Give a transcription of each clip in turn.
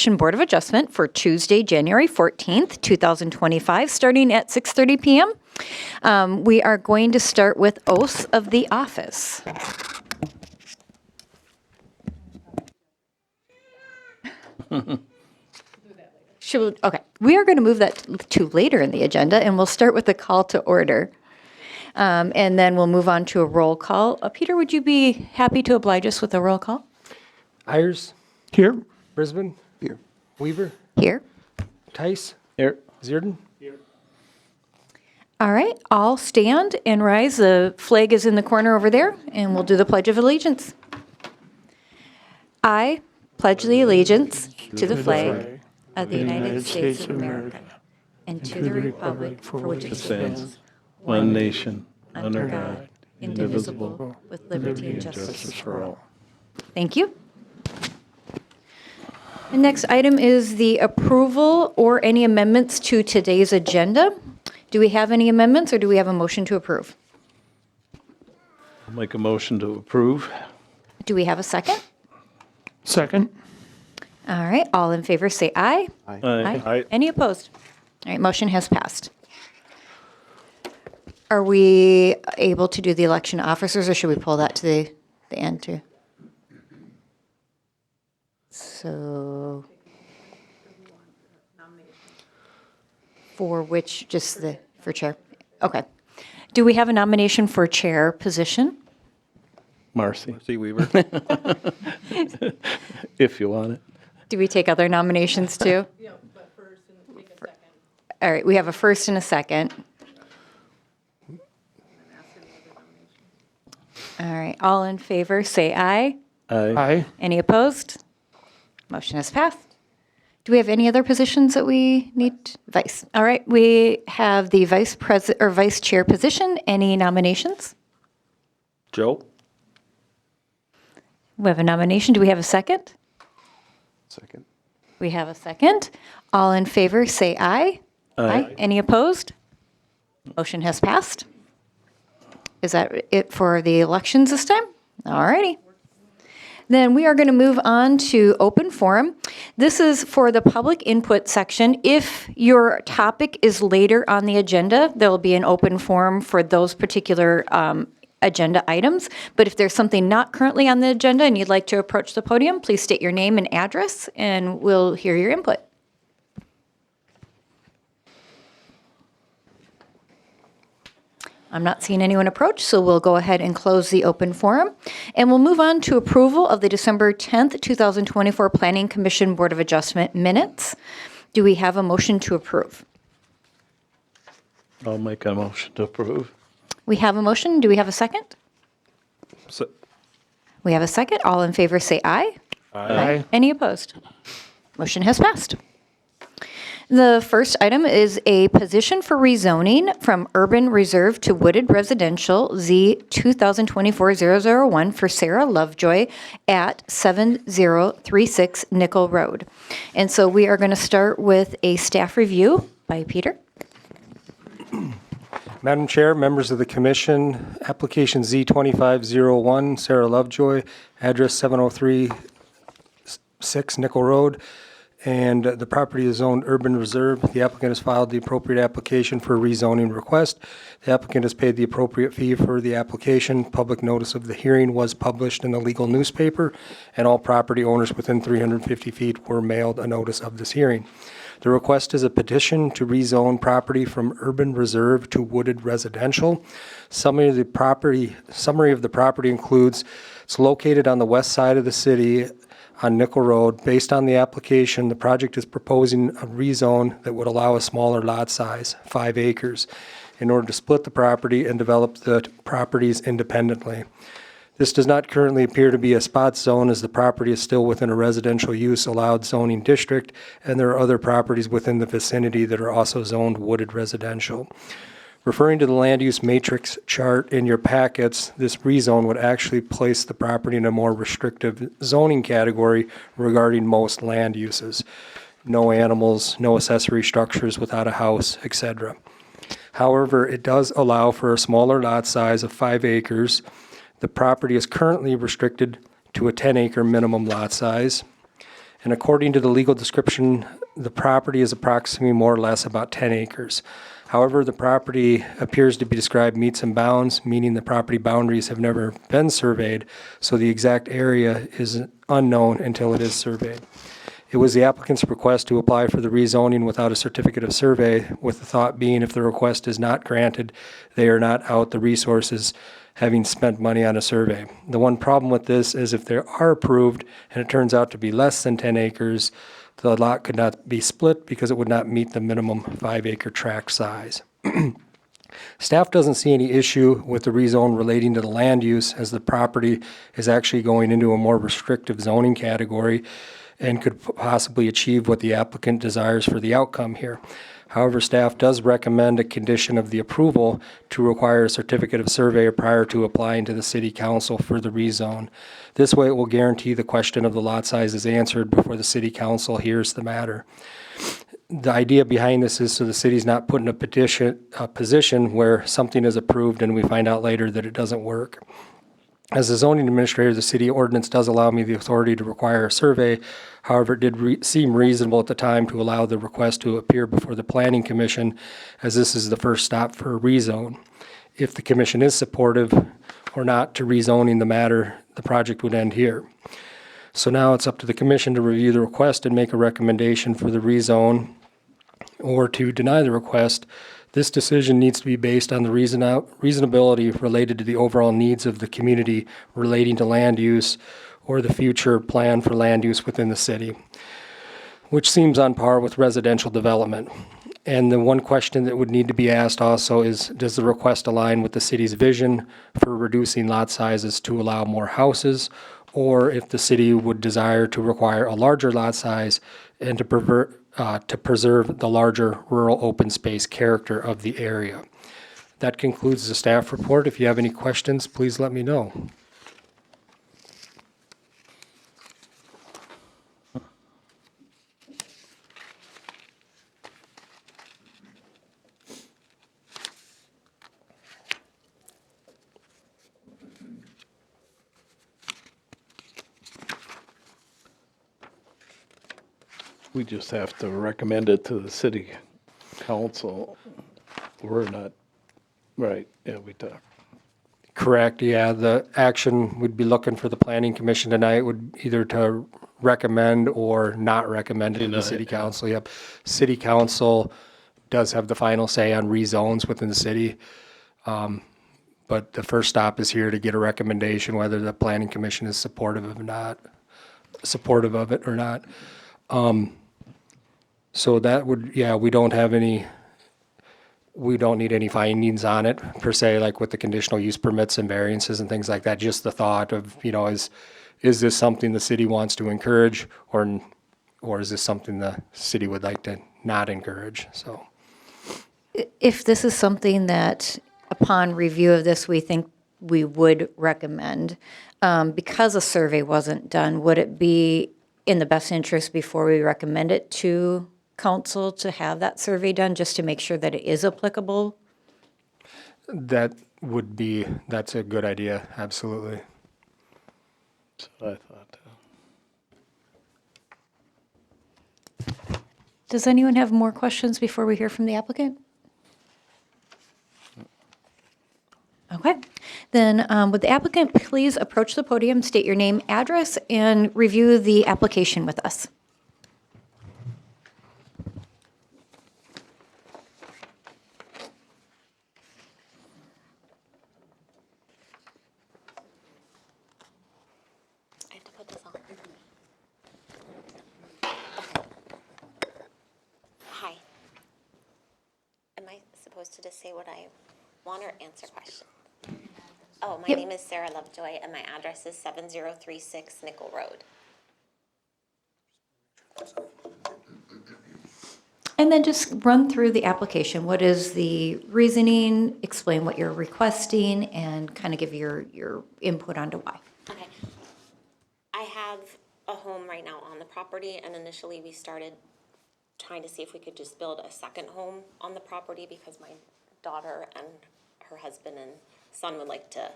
Board of Adjustment for Tuesday, January 14th, 2025, starting at 6:30 p.m. We are going to start with oaths of the office. Okay, we are going to move that to later in the agenda, and we'll start with the call to order. And then we'll move on to a roll call. Peter, would you be happy to oblige us with a roll call? Ayers, Here. Brisbane, Here. Weaver, Here. Tice, Here. Zierden. All right, all stand and rise. The flag is in the corner over there, and we'll do the Pledge of Allegiance. I pledge the allegiance to the flag of the United States of America and to the republic for which it stands, one nation, under under God, God, indivisible, with liberty and justice for all. Thank you. The next item is the approval or any amendments to today's agenda. Do we have any amendments, or do we have a motion to approve? I'll make a motion to approve. Do we have a second? Second. All right, all in favor say aye. Aye. Any opposed? All right, motion has passed. Are we able to do the election of officers, or should we pull that to the end too? So, for which, for chair? Okay. Do we have a nomination for chair position? Marcy, See Weaver. if you want it. Do we take other nominations too? Yeah, but first and take a second. All right, we have a first and a second. All right, all in favor, say aye. Aye. Any opposed? Motion has passed. Do we have any other positions that we need? Vice. All right, we have the vice president or vice chair position. Any nominations? Joe? We have a nomination. Do we have a second? Second. We have a second. All in favor, say aye. Aye. Any opposed? Motion has passed. Is that it for the elections this time? All righty. Then we are going to move on to open forum. This is for the public input section. If your topic is later on the agenda, there will be an open forum for those particular agenda items. But if there's something not currently on the agenda and you'd like to approach the podium, please state your name and address, and we'll hear your input. I'm not seeing anyone approach, so we'll go ahead and close the open forum. And we'll move on to approval of the December 10th, 2024 Planning Commission Board of Adjustment minutes. Do we have a motion to approve? I'll make a motion to approve. We have a motion. Do we have a second? So, We have a second. All in favor say aye. Aye. Any opposed? Motion has passed. The first item is a position for rezoning from urban reserve to wooded residential, Z 2024-001 for Sarah Lovejoy at 7036 Nickel Road. And so we are going to start with a staff review by Peter. Madam Chair, members of the commission, application Z2501, Sarah Lovejoy, address 7036 Nickel Road, and the property is zoned urban reserve. The applicant has filed the appropriate application for a rezoning request. The applicant has paid the appropriate fee for the application. Public notice of the hearing was published in the legal newspaper, and all property owners within 350 feet were mailed a notice of this hearing. The request is a petition to rezone property from urban reserve to wooded residential. Summary of the property includes it's located on the west side of the city on Nickel Road. Based on the application, the project is proposing a rezone that would allow a smaller lot size, 5 acres, in order to split the property and develop the properties independently. This does not currently appear to be a spot zone, as the property is still within a residential use allowed zoning district, and there are other properties within the vicinity that are also zoned wooded residential. Referring to the land use matrix chart in your packets, this rezone would actually place the property in a more restrictive zoning category regarding most land uses. No animals, no accessory structures without a house, etc. However, it does allow for a smaller lot size of 5 acres. The property is currently restricted to a 10-acre minimum lot size. And according to the legal description, the property is approximately more or less about 10 acres. However, the property appears to be described meets and bounds, meaning the property boundaries have never been surveyed, so the exact area is unknown until it is surveyed. It was the applicant's request to apply for the rezoning without a certificate of survey, with the thought being if the request is not granted, they are not out the resources having spent money on a survey. The one problem with this is if they are approved and it turns out to be less than 10 acres, the lot could not be split because it would not meet the minimum 5-acre tract size. Staff doesn't see any issue with the rezone relating to the land use, as the property is actually going into a more restrictive zoning category and could possibly achieve what the applicant desires for the outcome here. However, staff does recommend a condition of the approval to require a certificate of survey prior to applying to the city council for the rezone. This way, it will guarantee the question of the lot size is answered before the city council hears the matter. The idea behind this is so the city's not put in a position where something is approved and we find out later that it doesn't work. As the zoning administrator, the city ordinance does allow me the authority to require a survey. However, it did seem reasonable at the time to allow the request to appear before the planning commission, as this is the first stop for a rezone. If the commission is supportive or not to rezoning the matter, the project would end here. So now it's up to the commission to review the request and make a recommendation for the rezone or to deny the request. This decision needs to be based on the reasonability related to the overall needs of the community relating to land use or the future plan for land use within the city, which seems on par with residential development. And the one question that would need to be asked also is, does the request align with the city's vision for reducing lot sizes to allow more houses, or if the city would desire to require a larger lot size and to preserve the larger rural open space character of the area. That concludes the staff report. If you have any questions, please let me know. We just have to recommend it to the city council. We're not, right, yeah, we talked. Correct, yeah. The action we'd be looking for the planning commission tonight would either to recommend or not recommend it to the city council. Yep. City council does have the final say on rezones within the city. But the first stop is here to get a recommendation whether the planning commission is supportive of it or not. So that would, yeah, we don't need any findings on it per se, like with the conditional use permits and variances and things like that. Just the thought of, is this something the city wants to encourage or is this something the city would like to not encourage? So If this is something that, upon review of this, we think we would recommend, because a survey wasn't done, would it be in the best interest before we recommend it to council to have that survey done, just to make sure that it is applicable? that's a good idea, absolutely. So I thought, Does anyone have more questions before we hear from the applicant? Okay, then would the applicant please approach the podium, state your name, address, and review the application with us? I have to put this on. Hi. Am I supposed to just say what I want or answer questions? Oh, my Yep. name is Sarah Lovejoy, and my address is 7036 Nickel Road. And then just run through the application. What is the reasoning? Explain what you're requesting and kind of give your input onto why. Okay. I have a home right now on the property, and initially we started trying to see if we could just build a second home on the property because my daughter and her husband and son would like to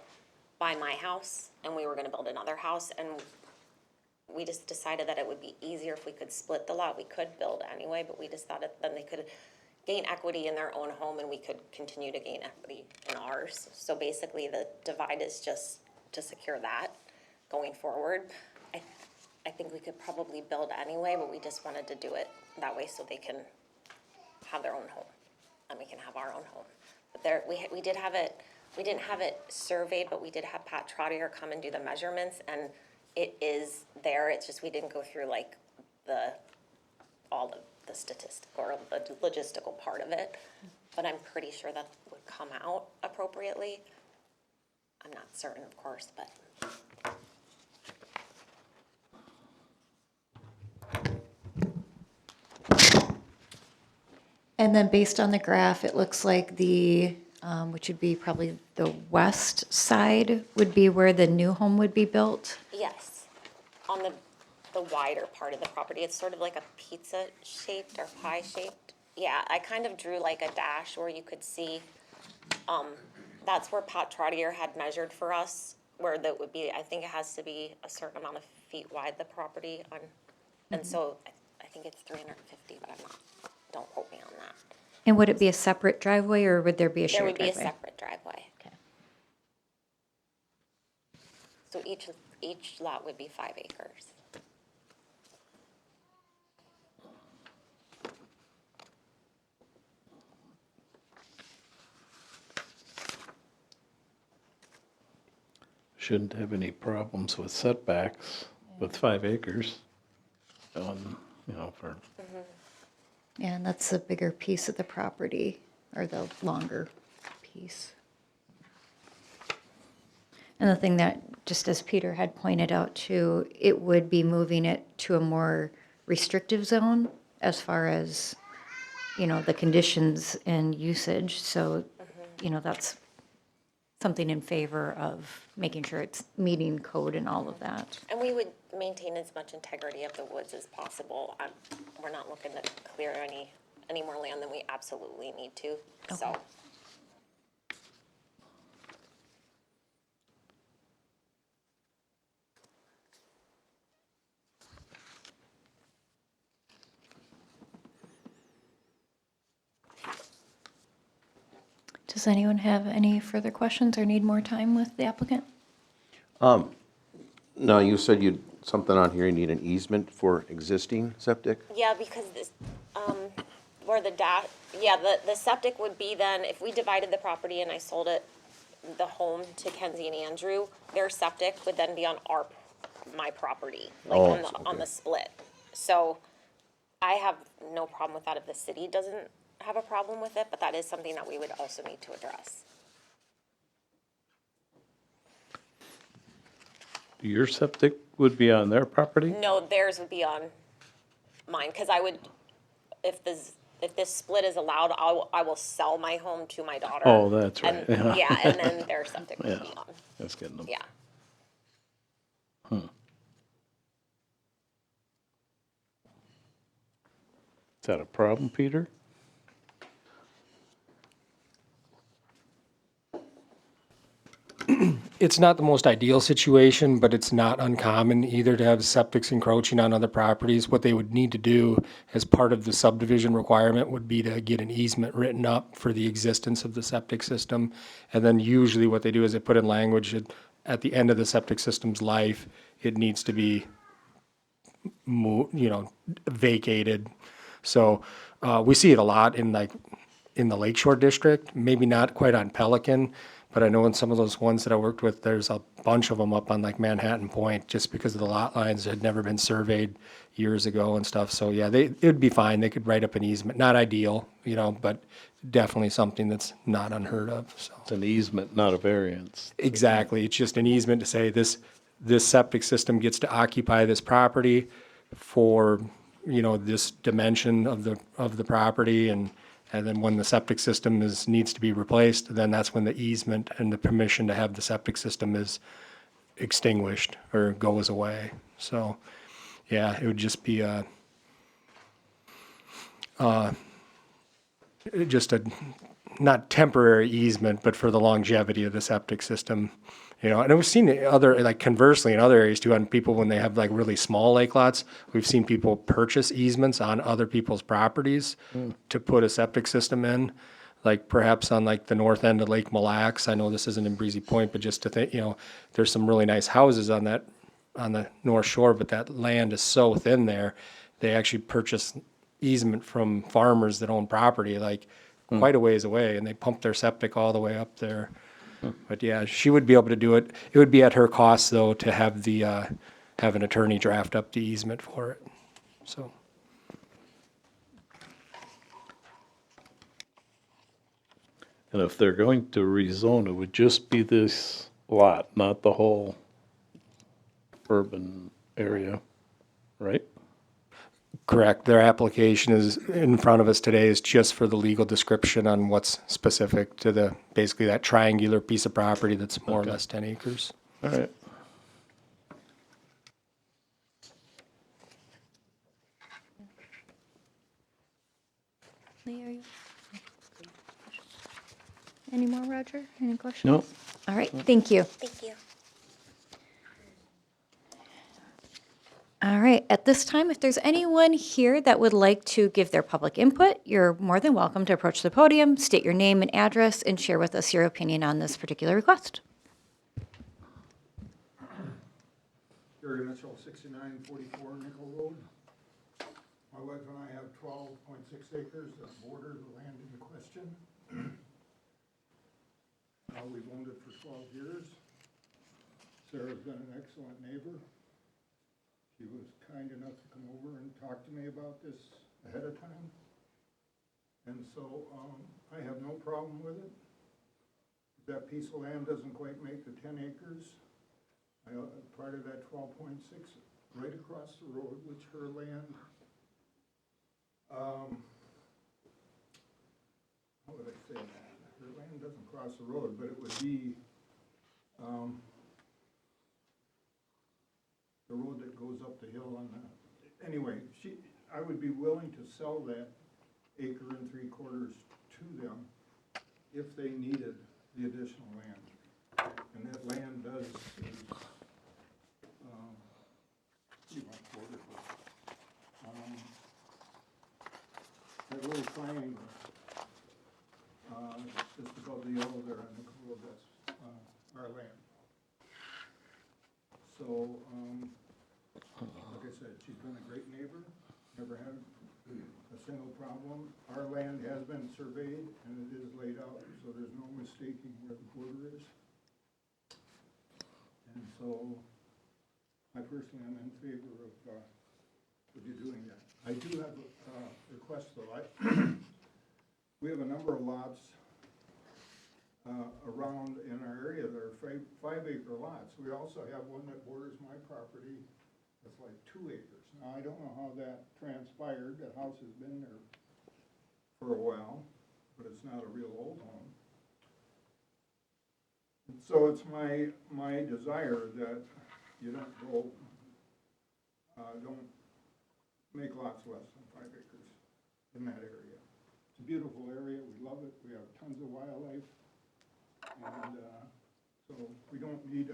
buy my house, and we were gonna build another house, and we just decided that it would be easier if we could split the lot. We could build anyway, but we just thought that then they could gain equity in their own home and we could continue to gain equity in ours. So basically, the divide is just to secure that going forward. I think we could probably build anyway, but we just wanted to do it that way so they can have their own home and we can have our own home. But there, we did have it, we didn't have it surveyed, but we did have Pat Trottier come and do the measurements, and it is there. It's just we didn't go through like all of the statistic or the logistical part of it. But I'm pretty sure that would come out appropriately. I'm not certain, of course, but. And then based on the graph, it looks like the, which would be probably the west side, would be where the new home would be built. Yes, on the wider part of the property. It's sort of like a pizza shaped or pie shaped. Yeah, I kind of drew like a dash where you could see, that's where Pat Trottier had measured for us, where that would be, I think it has to be a certain amount of feet wide, the property on, and so I think it's 350, but I'm not, don't quote me on that. And would it be a separate driveway, or would there be a There shared would be a driveway? separate driveway. Okay. So each lot would be 5 acres. Shouldn't have any problems with setbacks with 5 acres on, for, Yeah, and that's the bigger piece of the property, or the longer piece. And the thing that, just as Peter had pointed out too, it would be moving it to a more restrictive zone as far as, the conditions and usage. So, that's something in favor of making sure it's meeting code and all of that. And we would maintain as much integrity of the woods as possible. We're not looking to clear any more land than we absolutely need to, so. Okay. Does anyone have any further questions or need more time with the applicant? No, you said something on here, you need an easement for existing septic? Yeah, because this, where the septic would be then, if we divided the property and I sold it, the home to Kenzie and Andrew, their septic would then be on my property, like Oh, on the okay. split. So I have no problem with that if the city doesn't have a problem with it, but that is something that we would also need to address. your septic would be on their property? No, theirs would be on mine, because I would, if this split is allowed, I will sell my home to my daughter. Oh, that's right. And, yeah, and then their septic would Yeah, be on, that's getting them. yeah. Is that a problem, Peter? It's not the most ideal situation, but it's not uncommon either to have septics encroaching on other properties. What they would need to do as part of the subdivision requirement would be to get an easement written up for the existence of the septic system. And then usually what they do is they put in language that at the end of the septic system's life, it needs to be vacated. So we see it a lot in the Lakeshore District, maybe not quite on Pelican, but I know in some of those ones that I worked with, there's a bunch of them up on like Manhattan Point, just because of the lot lines had never been surveyed years ago and stuff. So yeah, it'd be fine. They could write up an easement. Not ideal, but definitely something that's not unheard of, so. It's an easement, not a variance. Exactly. It's just an easement to say this septic system gets to occupy this property for, this dimension of the property, and then when the septic system needs to be replaced, then that's when the easement and the permission to have the septic system is extinguished or goes away. So, yeah, it would just be just a not temporary easement, but for the longevity of the septic system. You know, and we've seen it other, like conversely in other areas too, on people when they have like really small lake lots, we've seen people purchase easements on other people's properties to put a septic system in. Like perhaps on like the north end of Lake Mille Lacs. I know this isn't in Breezy Point, but just to think, you know, there's some really nice houses on that, on the north shore, but that land is so thin there. They actually purchase easement from farmers that own property, like quite a ways away, and they pump their septic all the way up there. But yeah, she would be able to do it. It would be at her cost though to have the, have an attorney draft up the easement for it, so. And if they're going to rezone, it would just be this lot, not the whole urban area, right? Correct. Their application is in front of us today is just for the legal description on what's specific to the, basically that triangular piece of property that's more or less 10 acres. All right. Any more, Roger? Any questions? No, All right, thank you. Thank you. All right, at this time, if there's anyone here that would like to give their public input, you're more than welcome to approach the podium, state your name and address, and share with us your opinion on this particular request. Gary Mitchell, 6944 Nickel Road. My wife and I have 12.6 acres that border the land in question. We've owned it for 12 years. Sarah's been an excellent neighbor. She was kind enough to come over and talk to me about this ahead of time. And so I have no problem with it. If that piece of land doesn't quite make the 10 acres, part of that 12.6 right across the road, which her land, how would I say that? Her land doesn't cross the road, but it would be the road that goes up the hill on the, anyway, I would be willing to sell that 1 3/4 acres to them if they needed the additional land. And that land does, pretty much border. That little triangle, just above the yellow there on the road, that's our land. So, like I said, she's been a great neighbor, never had a single problem. Our land has been surveyed and it is laid out, so there's no mistaking where the border is. And so, I personally am in favor of you doing that. I do have a request though. We have a number of lots around in our area that are 5-acre lots. We also have one that borders my property that's like 2 acres. Now, I don't know how that transpired. That house has been there for a while, but it's not a real old home. And so it's my desire that you don't go, don't make lots less than 5 acres in that area. It's a beautiful area. We love it. We have tons of wildlife. And so we don't need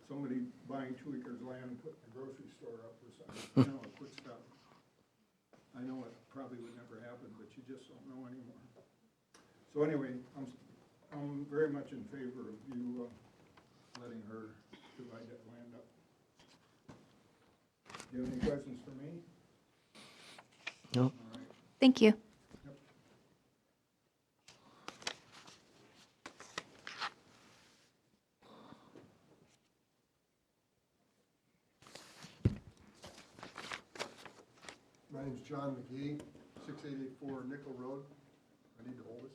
somebody buying 2 acres of land and putting a grocery store up or something, you know, quick stuff. I know it probably would never happen, but you just don't know anymore. So anyway, I'm very much in favor of you letting her divide that land up. Do you have any questions for me? no. All right. Thank you. My name's John McGee, 6884 Nickel Road. I need to hold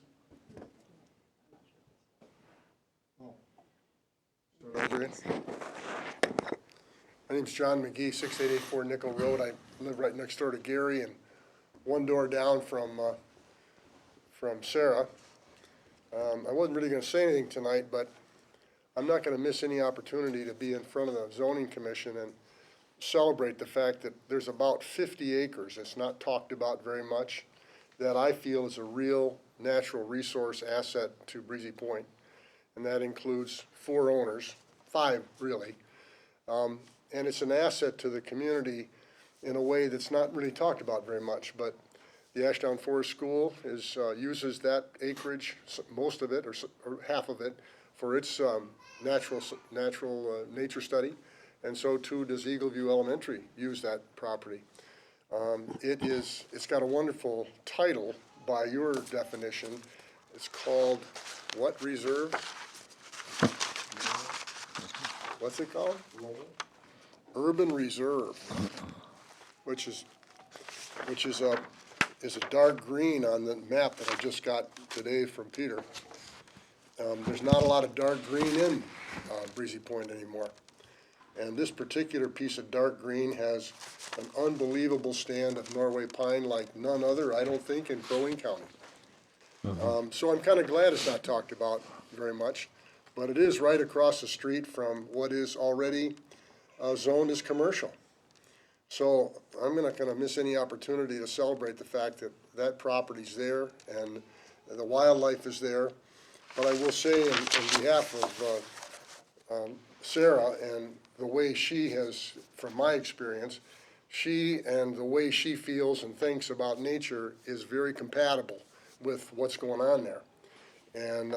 this. Oh. Start over again. My name's John McGee, 6884 Nickel Road. I live right next door to Gary and one door down from Sarah. I wasn't really gonna say anything tonight, but I'm not gonna miss any opportunity to be in front of the zoning commission and celebrate the fact that there's about 50 acres, it's not talked about very much, that I feel is a real natural resource asset to Breezy Point, and that includes 4 owners, 5 really. And it's an asset to the community in a way that's not really talked about very much, but the Ashdown Forest School uses that acreage, most of it, or half of it, for its natural nature study, and so too does Eagleview Elementary use that property. It's got a wonderful title by your definition. It's called what reserve? What's it called? Urban Reserve, which is a dark green on the map that I just got today from Peter. There's not a lot of dark green in Breezy Point anymore. And this particular piece of dark green has an unbelievable stand of Norway pine like none other, I don't think, in Crow Wing County. So I'm kind of glad it's not talked about very much, but it is right across the street from what is already zoned as commercial. So I'm not going to miss any opportunity to celebrate the fact that that property's there and the wildlife is there. But I will say in behalf of Sarah and the way she has, from my experience, she and the way she feels and thinks about nature is very compatible with what's going on there. And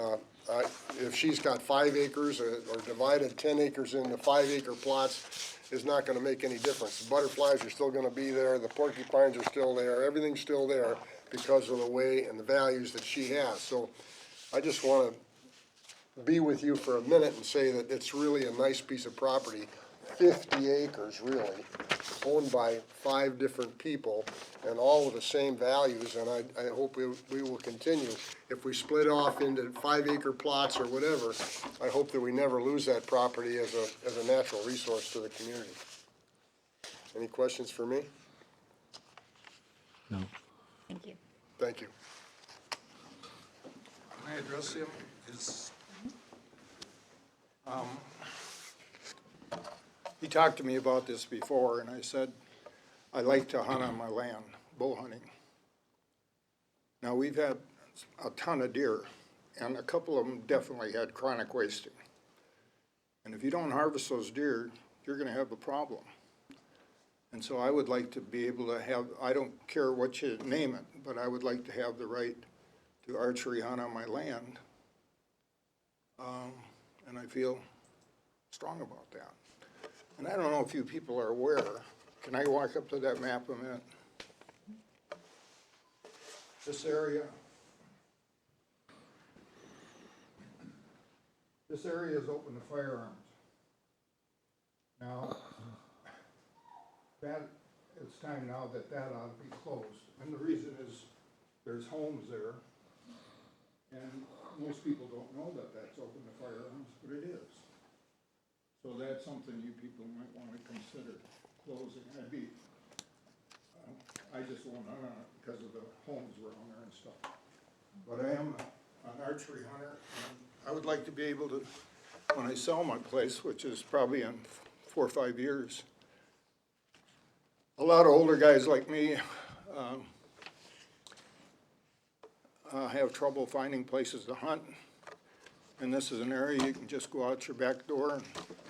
if she's got 5 acres or divided 10 acres into 5-acre plots, is not gonna make any difference. The butterflies are still gonna be there, the porcupines are still there, everything's still there because of the way and the values that she has. So I just wanna be with you for a minute and say that it's really a nice piece of property, 50 acres really, owned by 5 different people and all with the same values, and I hope we will continue. If we split off into 5-acre plots or whatever, I hope that we never lose that property as a natural resource to the community. Any questions for me? Thank you. Thank you. Can I address him? He talked to me about this before, and I said, I like to hunt on my land, bow hunting. Now, we've had a ton of deer, and a couple of them definitely had chronic wasting. And if you don't harvest those deer, you're gonna have a problem. And so I would like to be able to have, I don't care what you name it, but I would like to have the right to archery hunt on my land. And I feel strong about that. And I don't know if you people are aware, can I walk up to that map a minute? This area is open to firearms. Now, it's time now that ought to be closed. And the reason is there's homes there. And most people don't know that that's open to firearms, but it is. So that's something you people might want to consider closing. I just won't hunt on it because of the homes around there and stuff. But I am an archery hunter, and I would like to be able to, when I sell my place, which is probably in 4 or 5 years, a lot of older guys like me have trouble finding places to hunt. And this is an area you can just go out your back door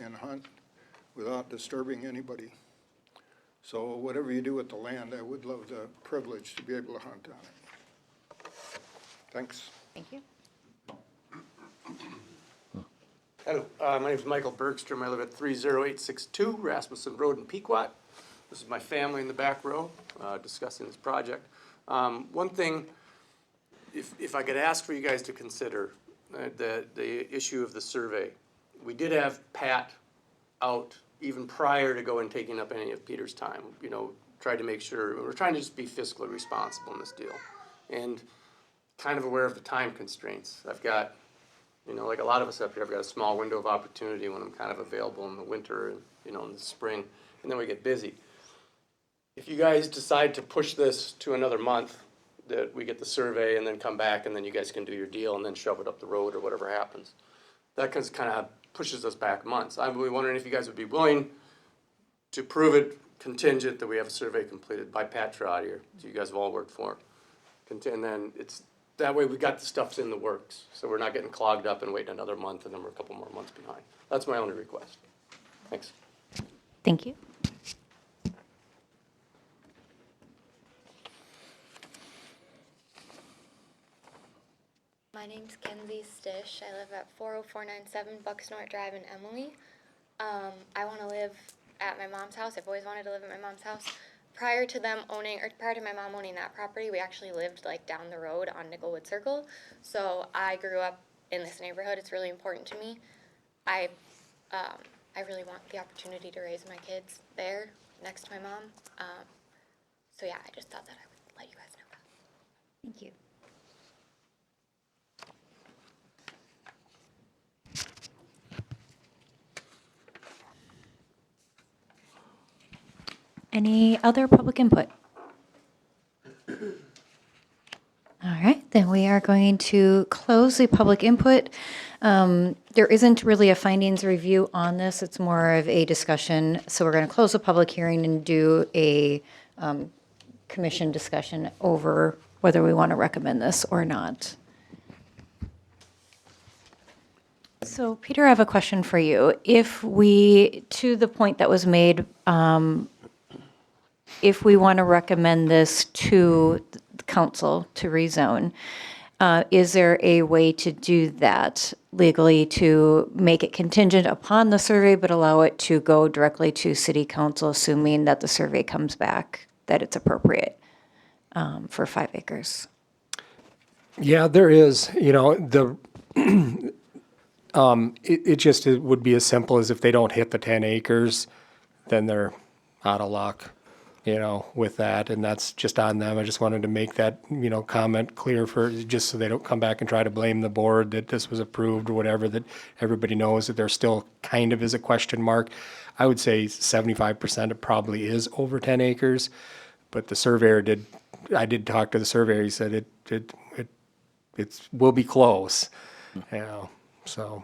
and hunt without disturbing anybody. So whatever you do with the land, I would love the privilege to be able to hunt on it. Thanks. Thank you. Hello, my name is Michael Bergstrom. I live at 30862 Rasmussen Road in Pequot. This is my family in the back row discussing this project. One thing, if I could ask for you guys to consider, the issue of the survey. We did have Pat out even prior to going and taking up any of Peter's time. You know, tried to make sure, we're trying to just be fiscally responsible in this deal. And kind of aware of the time constraints. I've got, you know, like a lot of us up here, I've got a small window of opportunity when I'm kind of available in the winter and, you know, in the spring, and then we get busy. If you guys decide to push this to another month, that we get the survey and then come back and then you guys can do your deal and then shove it up the road or whatever happens. That kind of pushes us back months. I'm really wondering if you guys would be willing to prove it contingent that we have a survey completed by Pat Trotter, so you guys have all worked for. And then it's that way we got the stuffs in the works, so we're not getting clogged up and waiting another month and then we're a couple more months behind. That's my only request. Thanks. Thank you. My name's Kenzie Stish. I live at 40497 Bucksnort Drive in Emily. I want to live at my mom's house. I've always wanted to live at my mom's house. Prior to my mom owning that property, we actually lived like down the road on Nicolwood Circle. So I grew up in this neighborhood. It's really important to me. I really want the opportunity to raise my kids there next to my mom. So yeah, I just thought that I would let you guys know that. Thank you. Any other public input? All right, then we are going to close the public input. There isn't really a findings review on this. It's more of a discussion. So we're going to close the public hearing and do a commission discussion over whether we want to recommend this or not. So Peter, I have a question for you. If we, to the point that was made, if we want to recommend this to the council to rezone, is there a way to do that legally to make it contingent upon the survey, but allow it to go directly to city council, assuming that the survey comes back that it's appropriate for 5 acres? Yeah, there is, it would be as simple as if they don't hit the 10 acres, then they're out of luck, with that, and that's just on them. I just wanted to make that, comment clear just so they don't come back and try to blame the board that this was approved or whatever, that everybody knows that there still kind of is a question mark. I would say 75% it probably is over 10 acres, but the surveyor I did talk to the surveyor, he said it will be close, so,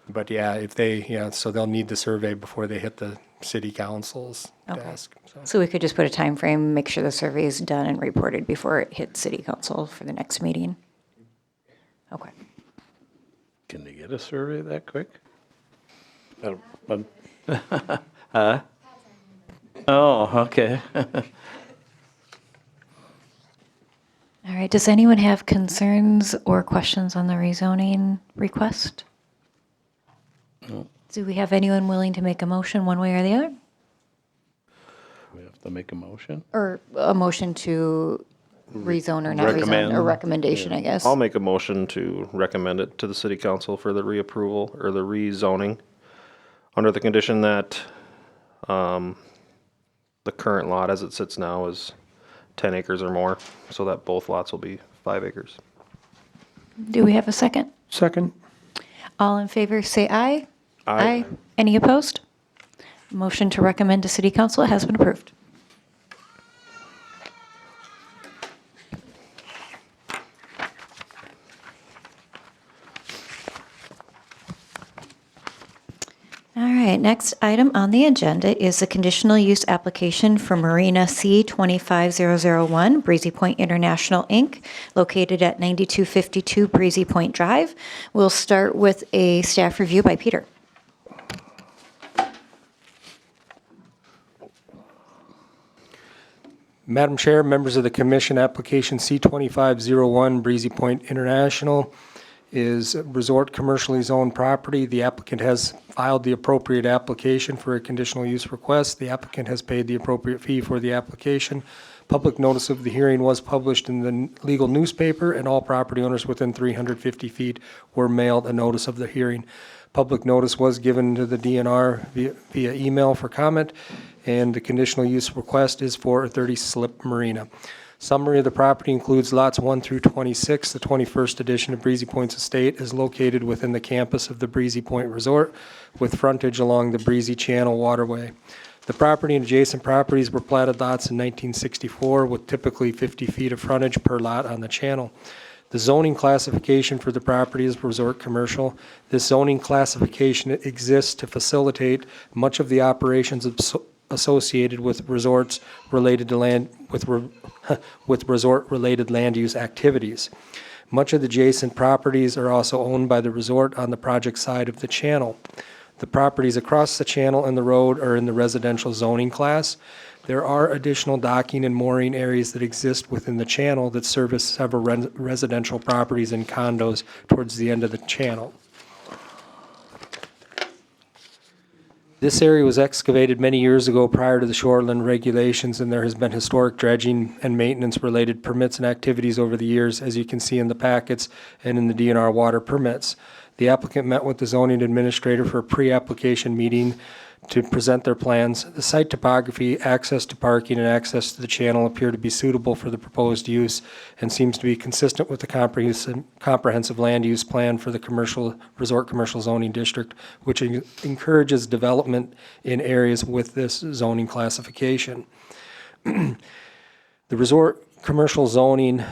but yeah, if they, so they'll need the survey before they hit the city council's desk. So we could just put a time frame, make sure the survey is done and reported before it hits city council for the next meeting? Okay. Can they get a survey that quick? Oh, okay. All right, does anyone have concerns or questions on the rezoning request? No. Do we have anyone willing to make a motion one way or the other? We have to make a motion? Or a motion to rezone or not rezone, Recommend. or recommendation, I guess? I'll make a motion to recommend it to the city council for the reapproval or the rezoning under the condition that the current lot as it sits now is 10 acres or more, so that both lots will be 5 acres. Do we have a second? Second. All in favor, say aye. Aye. Any opposed? Motion to recommend to city council has been approved. All right, next item on the agenda is the conditional use application for Marina C 25001, Breezy Point International, Inc., located at 9252 Breezy Point Drive. We'll start with a staff review by Peter. Madam Chair, members of the commission, application C-2501 Breezy Point International is resort commercially zoned property. The applicant has filed the appropriate application for a conditional use request. The applicant has paid the appropriate fee for the application. Public notice of the hearing was published in the legal newspaper, and all property owners within 350 feet were mailed a notice of the hearing. Public notice was given to the DNR via email for comment, and the conditional use request is for a 30-slip marina. Summary of the property includes lots 1 through 26. The 21st edition of Breezy Point's estate is located within the campus of the Breezy Point Resort with frontage along the Breezy Channel waterway. The property and adjacent properties were platted lots in 1964 with typically 50 feet of frontage per lot on the channel. The zoning classification for the property is resort commercial. This zoning classification exists to facilitate much of the operations associated with resorts related to land with resort related land use activities. Much of the adjacent properties are also owned by the resort on the project side of the channel. The properties across the channel and the road are in the residential zoning class. There are additional docking and mooring areas that exist within the channel that service several residential properties and condos towards the end of the channel. This area was excavated many years ago prior to the shoreline regulations, and there has been historic dredging and maintenance-related permits and activities over the years, as you can see in the packets and in the DNR water permits. The applicant met with the zoning administrator for a pre-application meeting to present their plans. The site topography, access to parking, and access to the channel appear to be suitable for the proposed use and seems to be consistent with the comprehensive land use plan for the resort commercial zoning district, which encourages development in areas with this zoning classification. The resort commercial zoning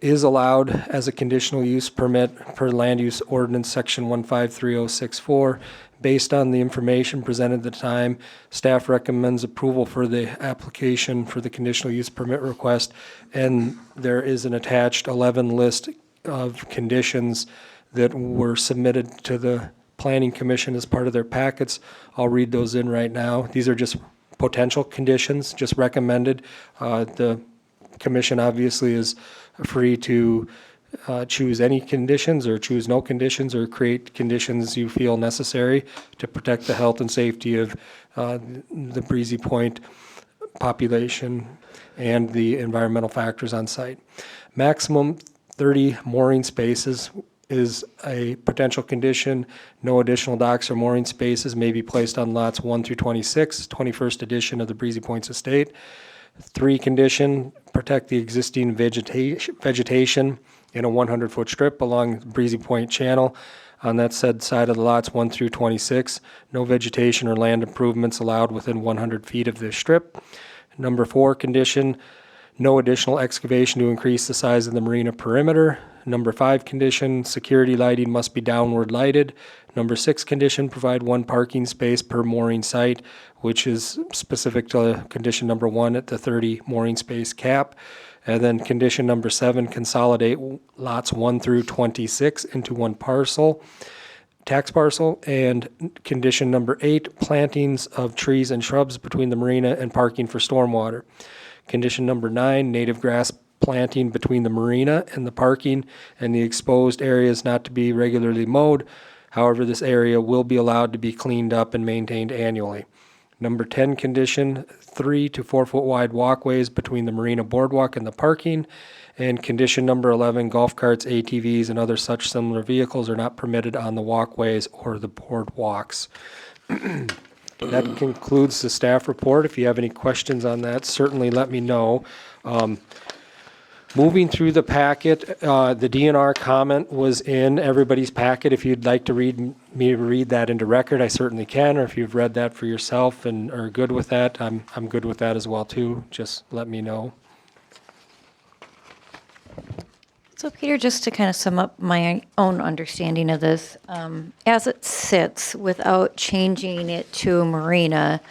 is allowed as a conditional use permit per land use ordinance section 153064. Based on the information presented at the time, staff recommends approval for the application for the conditional use permit request, and there is an attached 11 list of conditions that were submitted to the Planning Commission as part of their packets. I'll read those in right now. These are just potential conditions, just recommended. The Commission obviously is free to choose any conditions or choose no conditions or create conditions you feel necessary to protect the health and safety of the Breezy Point population and the environmental factors on site. Maximum 30 mooring spaces is a potential condition. No additional docks or mooring spaces may be placed on lots 1 through 26, 21st edition of the Breezy Points Estate. 3 condition, protect the existing vegetation in a 100-foot strip along the Breezy Point Channel on that said side of the lots 1 through 26. No vegetation or land improvements allowed within 100 feet of this strip. Number 4 condition, no additional excavation to increase the size of the marina perimeter. Number 5 condition, security lighting must be downward lighted. Number 6 condition, provide 1 parking space per mooring site, which is specific to condition number 1 at the 30 mooring space cap. And then condition number 7, consolidate lots 1 through 26 into 1 parcel, tax parcel. And condition number 8, plantings of trees and shrubs between the marina and parking for stormwater. Condition number 9, native grass planting between the marina and the parking and the exposed areas not to be regularly mowed. However, this area will be allowed to be cleaned up and maintained annually. Number 10 condition, 3 to 4 foot wide walkways between the marina boardwalk and the parking. And condition number 11, golf carts, ATVs, and other such similar vehicles are not permitted on the walkways or the boardwalks. That concludes the staff report. If you have any questions on that, certainly let me know. Moving through the packet, the DNR comment was in everybody's packet. If you'd like to read that into record, I certainly can. Or if you've read that for yourself and are good with that, I'm good with that as well too. Just let me know. So Peter, just to kind of sum up my own understanding of this, as it sits without changing it to a marina,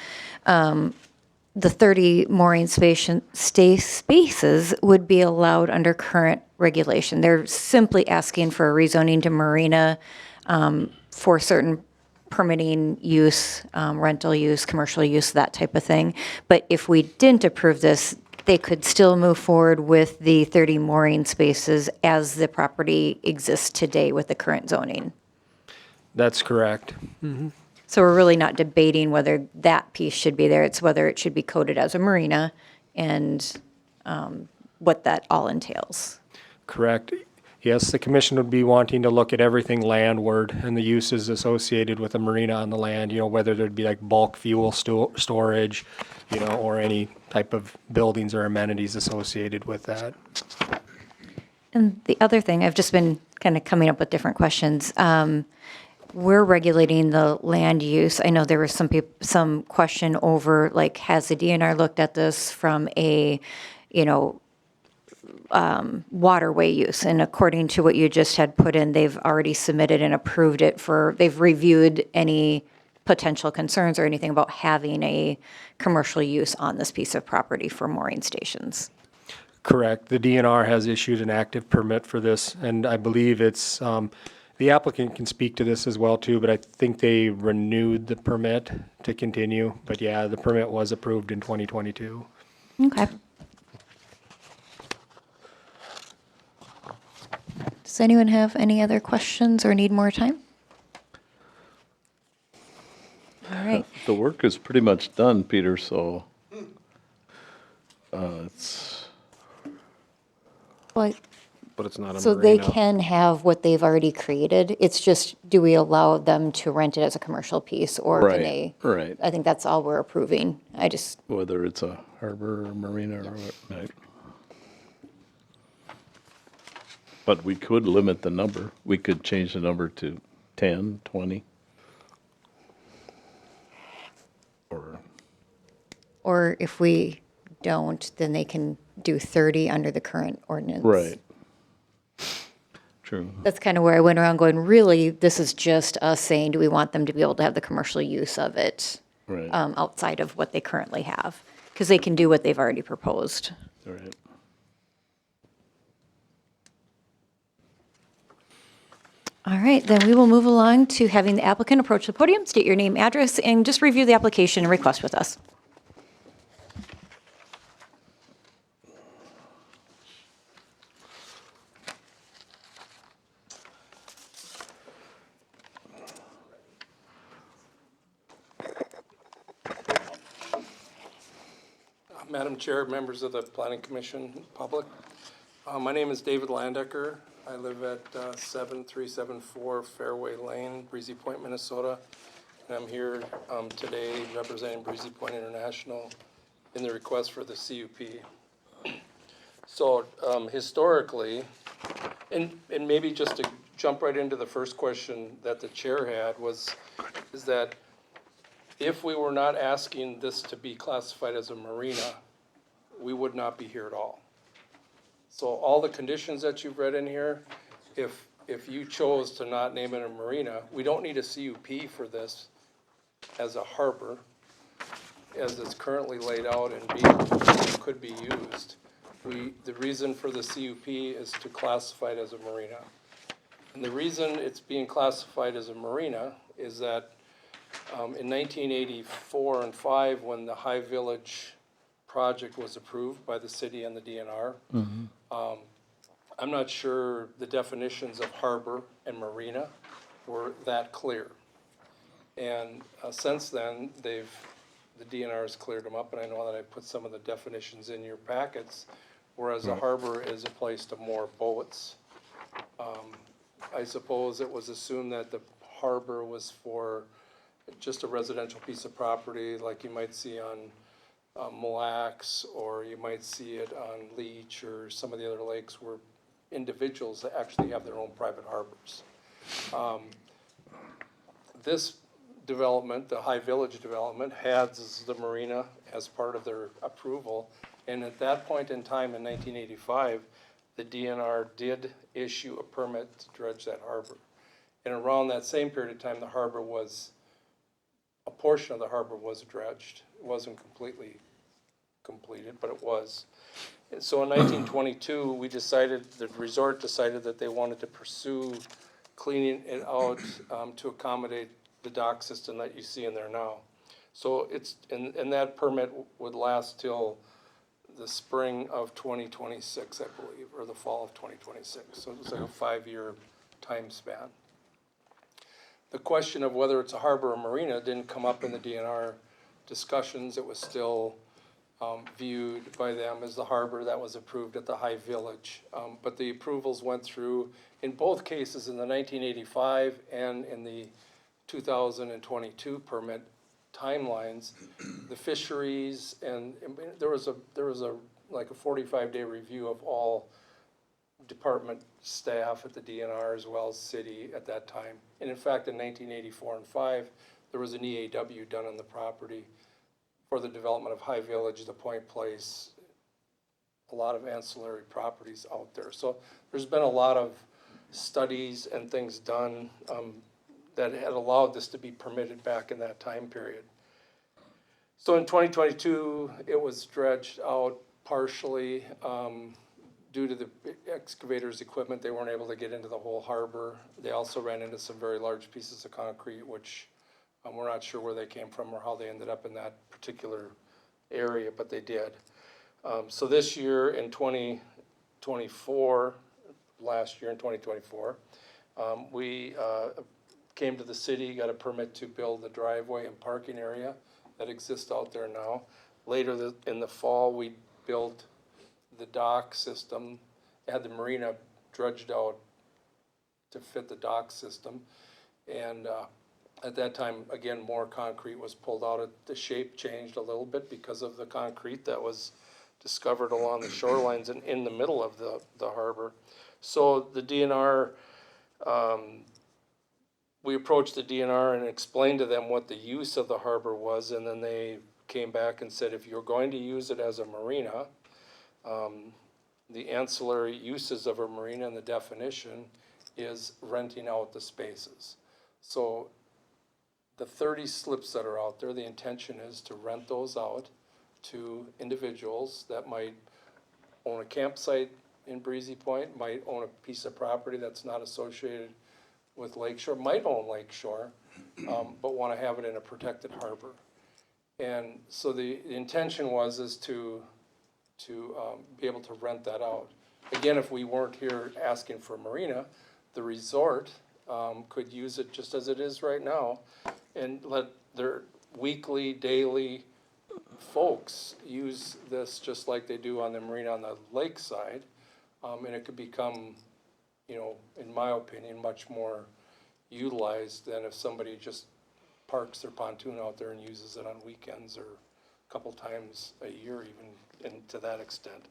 the 30 mooring spaces would be allowed under current regulation. They're simply asking for a rezoning to marina for certain permitting use, rental use, commercial use, that type of thing. But if we didn't approve this, they could still move forward with the 30 mooring spaces as the property exists today with the current zoning. That's correct. So we're really not debating whether that piece should be there. It's whether it should be coded as a marina and what that all entails. Correct. Yes, the commission would be wanting to look at everything landward and the uses associated with a marina on the land, whether there'd be like bulk fuel storage, or any type of buildings or amenities associated with that. And the other thing, I've just been kind of coming up with different questions. We're regulating the land use. I know there was some question over, like, has the DNR looked at this from a, waterway use? And according to what you just had put in, they've already submitted and approved it they've reviewed any potential concerns or anything about having a commercial use on this piece of property for mooring stations. Correct. The DNR has issued an active permit for this, and I believe it's, the applicant can speak to this as well too, but I think they renewed the permit to continue. But yeah, the permit was approved in 2022. Okay. Does anyone have any other questions or need more time? All right. The work is pretty much done, Peter, so it's, Well, But it's not a so they marina. can have what they've already created. It's just, do we allow them to rent it as a commercial piece or can Right, they? right. I think that's all we're approving. I just, whether it's a harbor or marina or what, right? But we could limit the number. We could change the number to 10, 20. or if we don't, then they can do 30 under the current ordinance. Right. True. That's kind of where I went around going, really, this is just us saying, do we want them to be able to have the commercial use of it Right. outside of what they currently have? Because they can do what they've already proposed. Right. All right, then we will move along to having the applicant approach the podium, state your name, address, and just review the application and request with us. Madam Chair, members of the Planning Commission, public. My name is David Landecker. I live at 7374 Fairway Lane, Breezy Point, Minnesota. And I'm here today representing Breezy Point International in the request for the CUP. So historically, and maybe just to jump right into the first question that the chair had is that if we were not asking this to be classified as a marina, we would not be here at all. So all the conditions that you've read in here, if you chose to not name it a marina, we don't need a CUP for this as a harbor, as it's currently laid out and could be used. The reason for the CUP is to classify it as a marina. And the reason it's being classified as a marina is that in 1984 and 5, when the High Village project was approved by the city and the DNR, I'm not sure the definitions of harbor and marina were that clear. And since then, the DNR has cleared them up, and I know that I put some of the definitions in your packets, whereas a harbor is a place to moor boats. I suppose it was assumed that the harbor was for just a residential piece of property like you might see on Mille Lacs, or you might see it on Leech or some of the other lakes where individuals that actually have their own private harbors. This development, the High Village development, has the marina as part of their approval. And at that point in time in 1985, the DNR did issue a permit to dredge that harbor. And around that same period of time, the harbor was, a portion of the harbor was dredged. It wasn't completely completed, but it was. And so in 1922, we decided, the resort decided that they wanted to pursue cleaning it out to accommodate the dock system that you see in there now. So it's, and that permit would last till the spring of 2026, I believe, or the fall of 2026. So it's like a 5-year time span. The question of whether it's a harbor or marina didn't come up in the DNR discussions. It was still viewed by them as the harbor that was approved at the High Village. But the approvals went through, in both cases, in the 1985 and in the 2022 permit timelines, the fisheries, and there was a like a 45-day review of all department staff at the DNR as well as city at that time. And in fact, in 1984 and 5, there was an EAW done on the property for the development of High Village, the Point Place, a lot of ancillary properties out there. So there's been a lot of studies and things done that had allowed this to be permitted back in that time period. So in 2022, it was dredged out partially, due to the excavators' equipment, they weren't able to get into the whole harbor. They also ran into some very large pieces of concrete, which we're not sure where they came from or how they ended up in that particular area, but they did. So this year in 2024, last year in 2024, we came to the city, got a permit to build the driveway and parking area that exists out there now. Later in the fall, we built the dock system, had the marina dredged out to fit the dock system. And at that time, again, more concrete was pulled out. The shape changed a little bit because of the concrete that was discovered along the shorelines and in the middle of the harbor. So the DNR, we approached the DNR and explained to them what the use of the harbor was, and then they came back and said, if you're going to use it as a marina, the ancillary uses of a marina and the definition is renting out the spaces. So the 30 slips that are out there, the intention is to rent those out to individuals that might own a campsite in Breezy Point, might own a piece of property that's not associated with Lakeshore, might own Lakeshore, but want to have it in a protected harbor. And so the intention is to be able to rent that out. Again, if we weren't here asking for a marina, the resort could use it just as it is right now and let their weekly, daily folks use this just like they do on the marina on the lakeside. And it could become, you know, in my opinion, much more utilized than if somebody just parks their pontoon out there and uses it on weekends or a couple times a year even, and to that extent.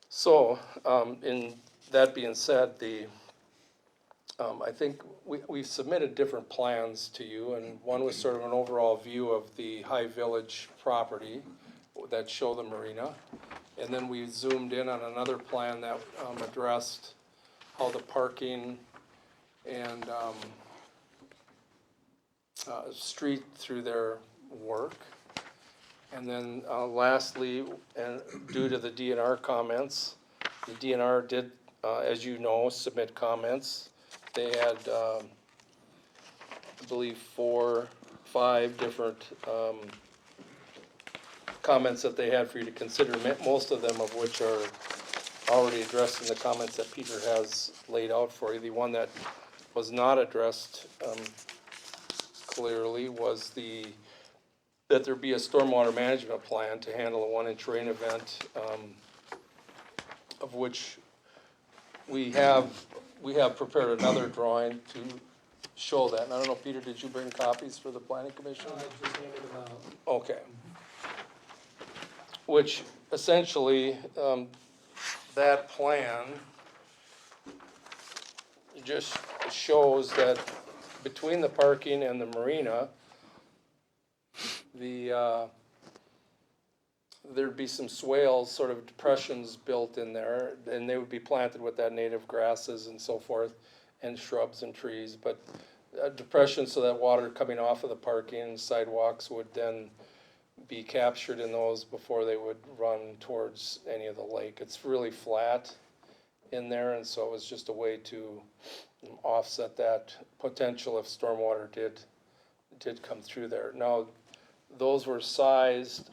So, in that being said, I think we've submitted different plans to you, and one was sort of an overall view of the High Village property that show the marina. And then we zoomed in on another plan that addressed how the parking and street through their work. And then lastly, and due to the DNR comments, the DNR did, as you know, submit comments. They had, I believe, 4 or 5 different comments that they had for you to consider, most of them of which are already addressed in the comments that Peter has laid out for you. The one that was not addressed clearly was that there be a stormwater management plan to handle a 1-inch rain event, of which we have prepared another drawing to show that. And I don't know, Peter, did you bring copies for the planning commission? I just handed them out. Okay. Which essentially, that plan just shows that between the parking and the marina, there'd be some swales, sort of depressions built in there, and they would be planted with that native grasses and so forth, and shrubs and trees, but depressions so that water coming off of the parking sidewalks would then be captured in those before they would run towards any of the lake. It's really flat in there, and so it was just a way to offset that potential if stormwater did come through there. Now, those were sized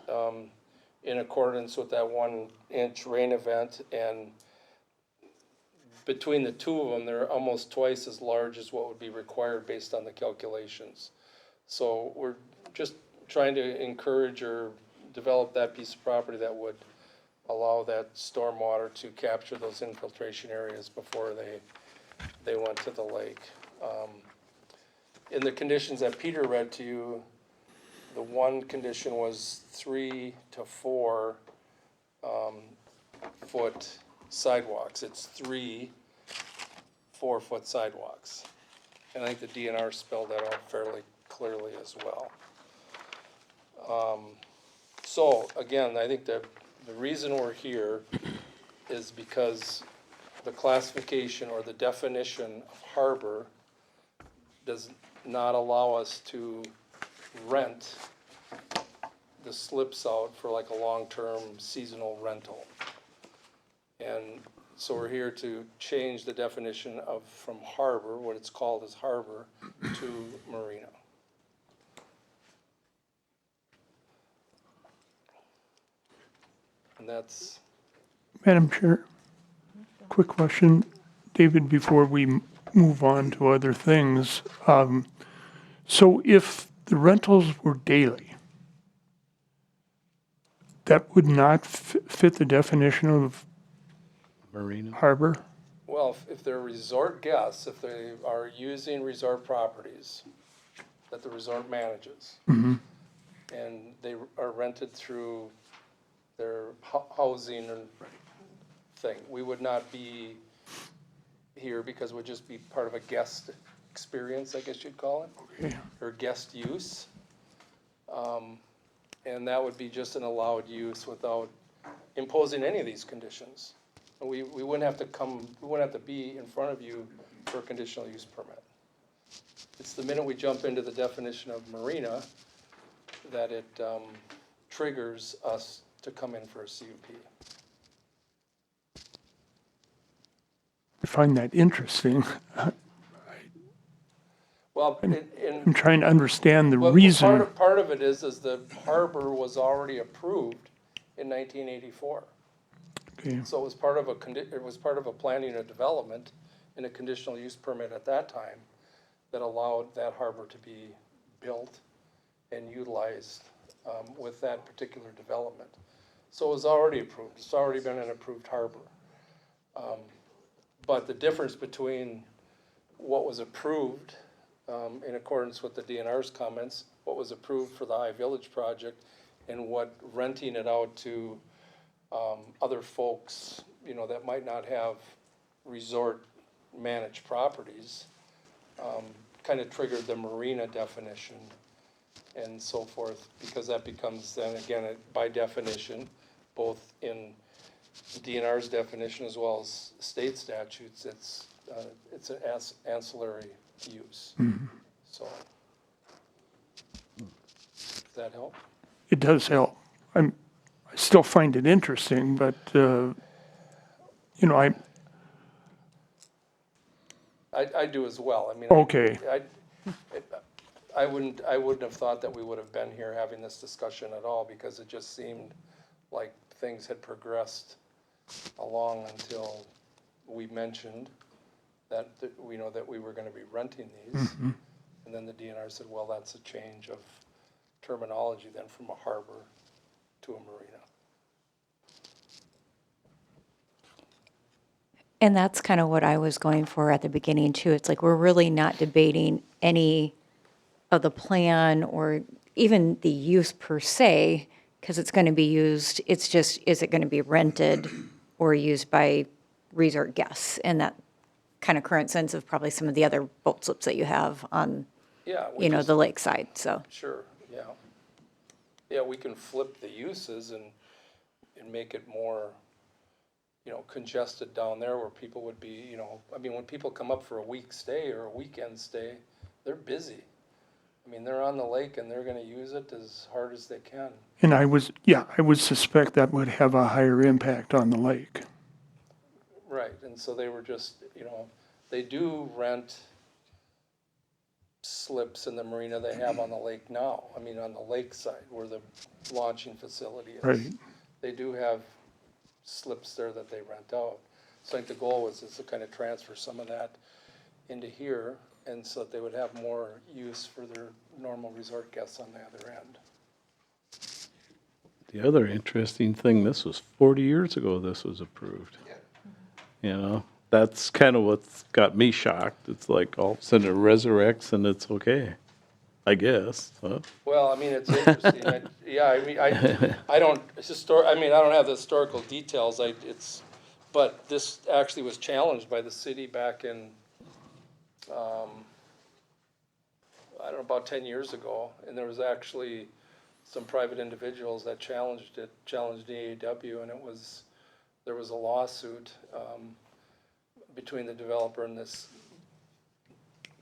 in accordance with that 1-inch rain event, and between the two of them, they're almost twice as large as what would be required based on the calculations. So we're just trying to encourage or develop that piece of property that would allow that stormwater to capture those infiltration areas before they went to the lake. In the conditions that Peter read to you, the one condition was 3 to 4 foot sidewalks. It's 3 4-foot sidewalks. And I think the DNR spelled that out fairly clearly as well. So again, I think that the reason we're here is because the classification or the definition of harbor does not allow us to rent the slips out for like a long-term seasonal rental. And so we're here to change the definition of from harbor, what it's called as harbor, to marina. And that's, Madam Chair, quick question, David, before we move on to other things. So if the rentals were daily, that would not fit the definition of Marina. harbor? well, if they're resort guests, if they are using resort properties that the resort manages, and they are rented through their housing and thing, we would not be here because it would just be part of a guest experience, I guess you'd call it, Okay. or guest use. And that would be just an allowed use without imposing any of these conditions. We wouldn't have to we wouldn't have to be in front of you for a conditional use permit. It's the minute we jump into the definition of marina that it triggers us to come in for a CUP. I find that interesting. Well, I'm trying to understand the well, reason. part of it is the harbor was already approved in 1984. Okay. So it was part of it was part of a planning and development and a conditional use permit at that time that allowed that harbor to be built and utilized with that particular development. So it was already approved. It's already been an approved harbor. But the difference between what was approved in accordance with the DNR's comments, what was approved for the High Village project, and what renting it out to other folks, you know, that might not have resort managed properties, kind of triggered the marina definition and so forth, because that becomes then again, by definition, both in DNR's definition as well as state statutes, it's an ancillary use. So, does that help? It does help. I still find it interesting, but, you know, I do as well. I mean, Okay. I wouldn't have thought that we would have been here having this discussion at all, because it just seemed like things had progressed along until we mentioned that we know that we were gonna be renting these. And then the DNR said, well, that's a change of terminology then from a harbor to a marina. And that's kind of what I was going for at the beginning too. It's like, we're really not debating any of the plan or even the use per se, because it's going to be used, it's just, is it going to be rented or used by resort guests? And that kind of current sense of probably some of the other boat slips that you have on, Yeah. you know, the lakeside, so. Sure, yeah. Yeah, we can flip the uses and make it more, you know, congested down there where people would be, you know, I mean, when people come up for a week stay or a weekend stay, they're busy. I mean, they're on the lake and they're gonna use it as hard as they can. and I would suspect that would have a higher impact on the lake. Right, and so they were just, you know, they do rent slips in the marina they have on the lake now. I mean, on the lakeside where the launching facility is. Right. They do have slips there that they rent out. So I think the goal was to kind of transfer some of that into here, and so that they would have more use for their normal resort guests on the other end. The other interesting thing, this was 40 years ago this was approved. You know, that's kind of what's got me shocked. It's like all of a sudden it resurrects and it's okay, I guess, huh? Well, I mean, it's interesting. I don't have the historical details. But this actually was challenged by the city back in, I don't know, about 10 years ago. And there was actually some private individuals that challenged DAW, and there was a lawsuit, between the developer and this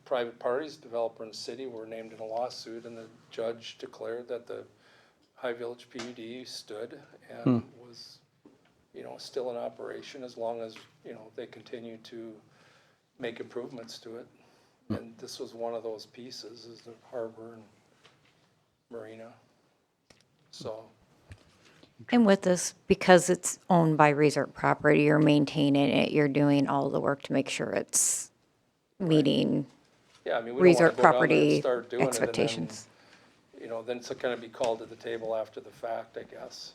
private parties. Developer and city were named in a lawsuit, and the judge declared that the High Village PUD stood and was, still in operation as long as, they continue to make improvements to it. And this was one of those pieces, is the harbor and marina. So, And with this, because it's owned by resort property, you're maintaining it, you're doing all the work to make sure it's meeting yeah, I mean, we don't want resort to go down there and property start doing it and expectations. then, then it's gonna be called to the table after the fact, I guess.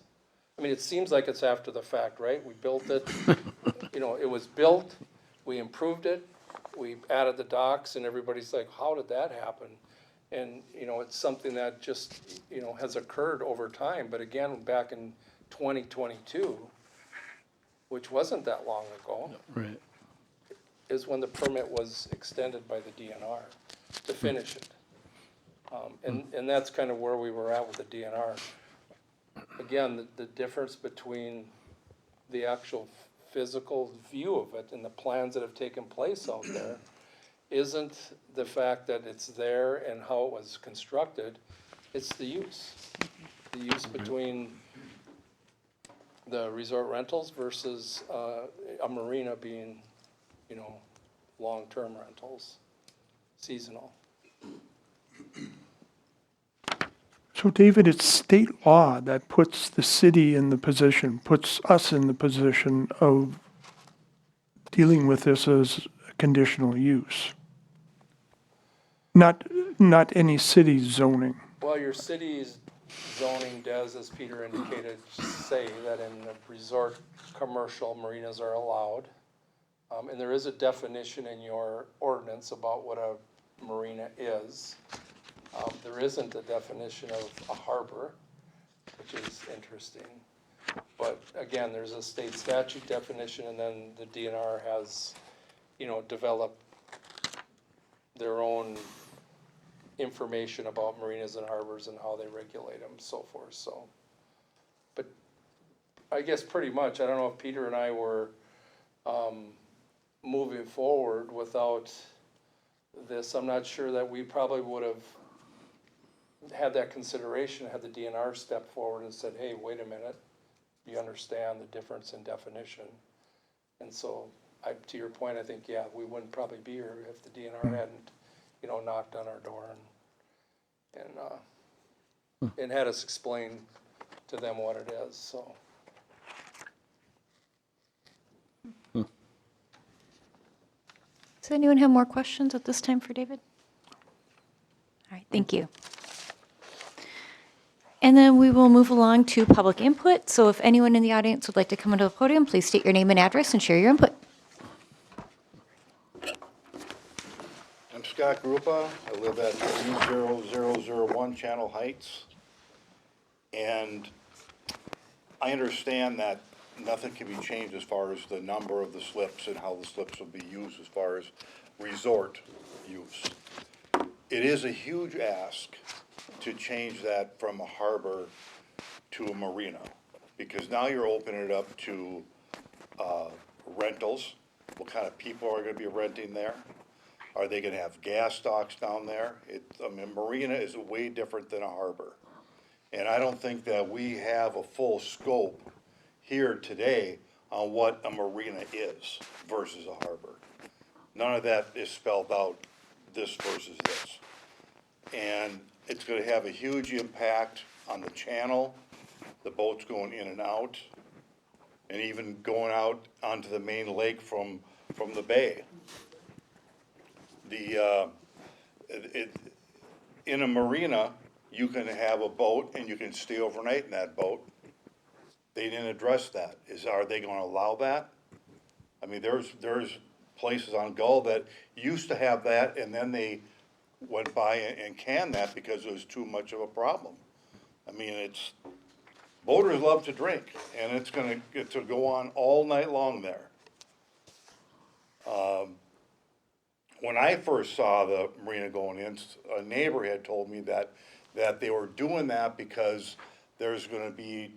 I mean, it seems like it's after the fact, right? We built it, it was built, we improved it, we added the docks, and everybody's like, how did that happen? And, it's something that just, has occurred over time, but again, back in 2022, which wasn't that long ago, Right. is when the permit was extended by the DNR to finish it. And that's kind of where we were at with the DNR. Again, the difference between the actual physical view of it and the plans that have taken place out there isn't the fact that it's there and how it was constructed, it's the use. The use between the resort rentals versus a marina being, long-term rentals, seasonal. So David, it's state law that puts the city in the position, puts us in the position of dealing with this as a conditional use. Not any city zoning. Well, your city's zoning does, as Peter indicated, say that in the resort, commercial marinas are allowed. And there is a definition in your ordinance about what a marina is. There isn't a definition of a harbor, which is interesting. But again, there's a state statute definition, and then the DNR has, developed their own information about marinas and harbors and how they regulate them, so forth, so. But I guess pretty much, I don't know if Peter and I were, moving forward without this. I'm not sure that we probably would have had that consideration, had the DNR stepped forward and said, hey, wait a minute, you understand the difference in definition. And so, to your point, I think, yeah, we wouldn't probably be here if the DNR hadn't, knocked on our door and had us explain to them what it is, so. Does anyone have more questions at this time for David? All right, thank you. And then we will move along to public input. So if anyone in the audience would like to come into the podium, please state your name and address and share your input. I'm Scott Grupa. I live at 30001 Channel Heights. And I understand that nothing can be changed as far as the number of the slips and how the slips will be used as far as resort use. It is a huge ask to change that from a harbor to a marina, because now you're opening it up to rentals. What kind of people are gonna be renting there? Are they gonna have gas stocks down there? Marina is way different than a harbor. And I don't think that we have a full scope here today on what a marina is versus a harbor. None of that is spelled out, this versus this. And it's gonna have a huge impact on the channel, the boats going in and out, and even going out onto the main lake from the bay. In a marina, you can have a boat and you can stay overnight in that boat. They didn't address that. Are they gonna allow that? I mean, there's places on Gull that used to have that, and then they went by and canned that because it was too much of a problem. I mean, boaters love to drink, and it's gonna go on all night long there. When I first saw the marina going in, a neighbor had told me that they were doing that because there's gonna be,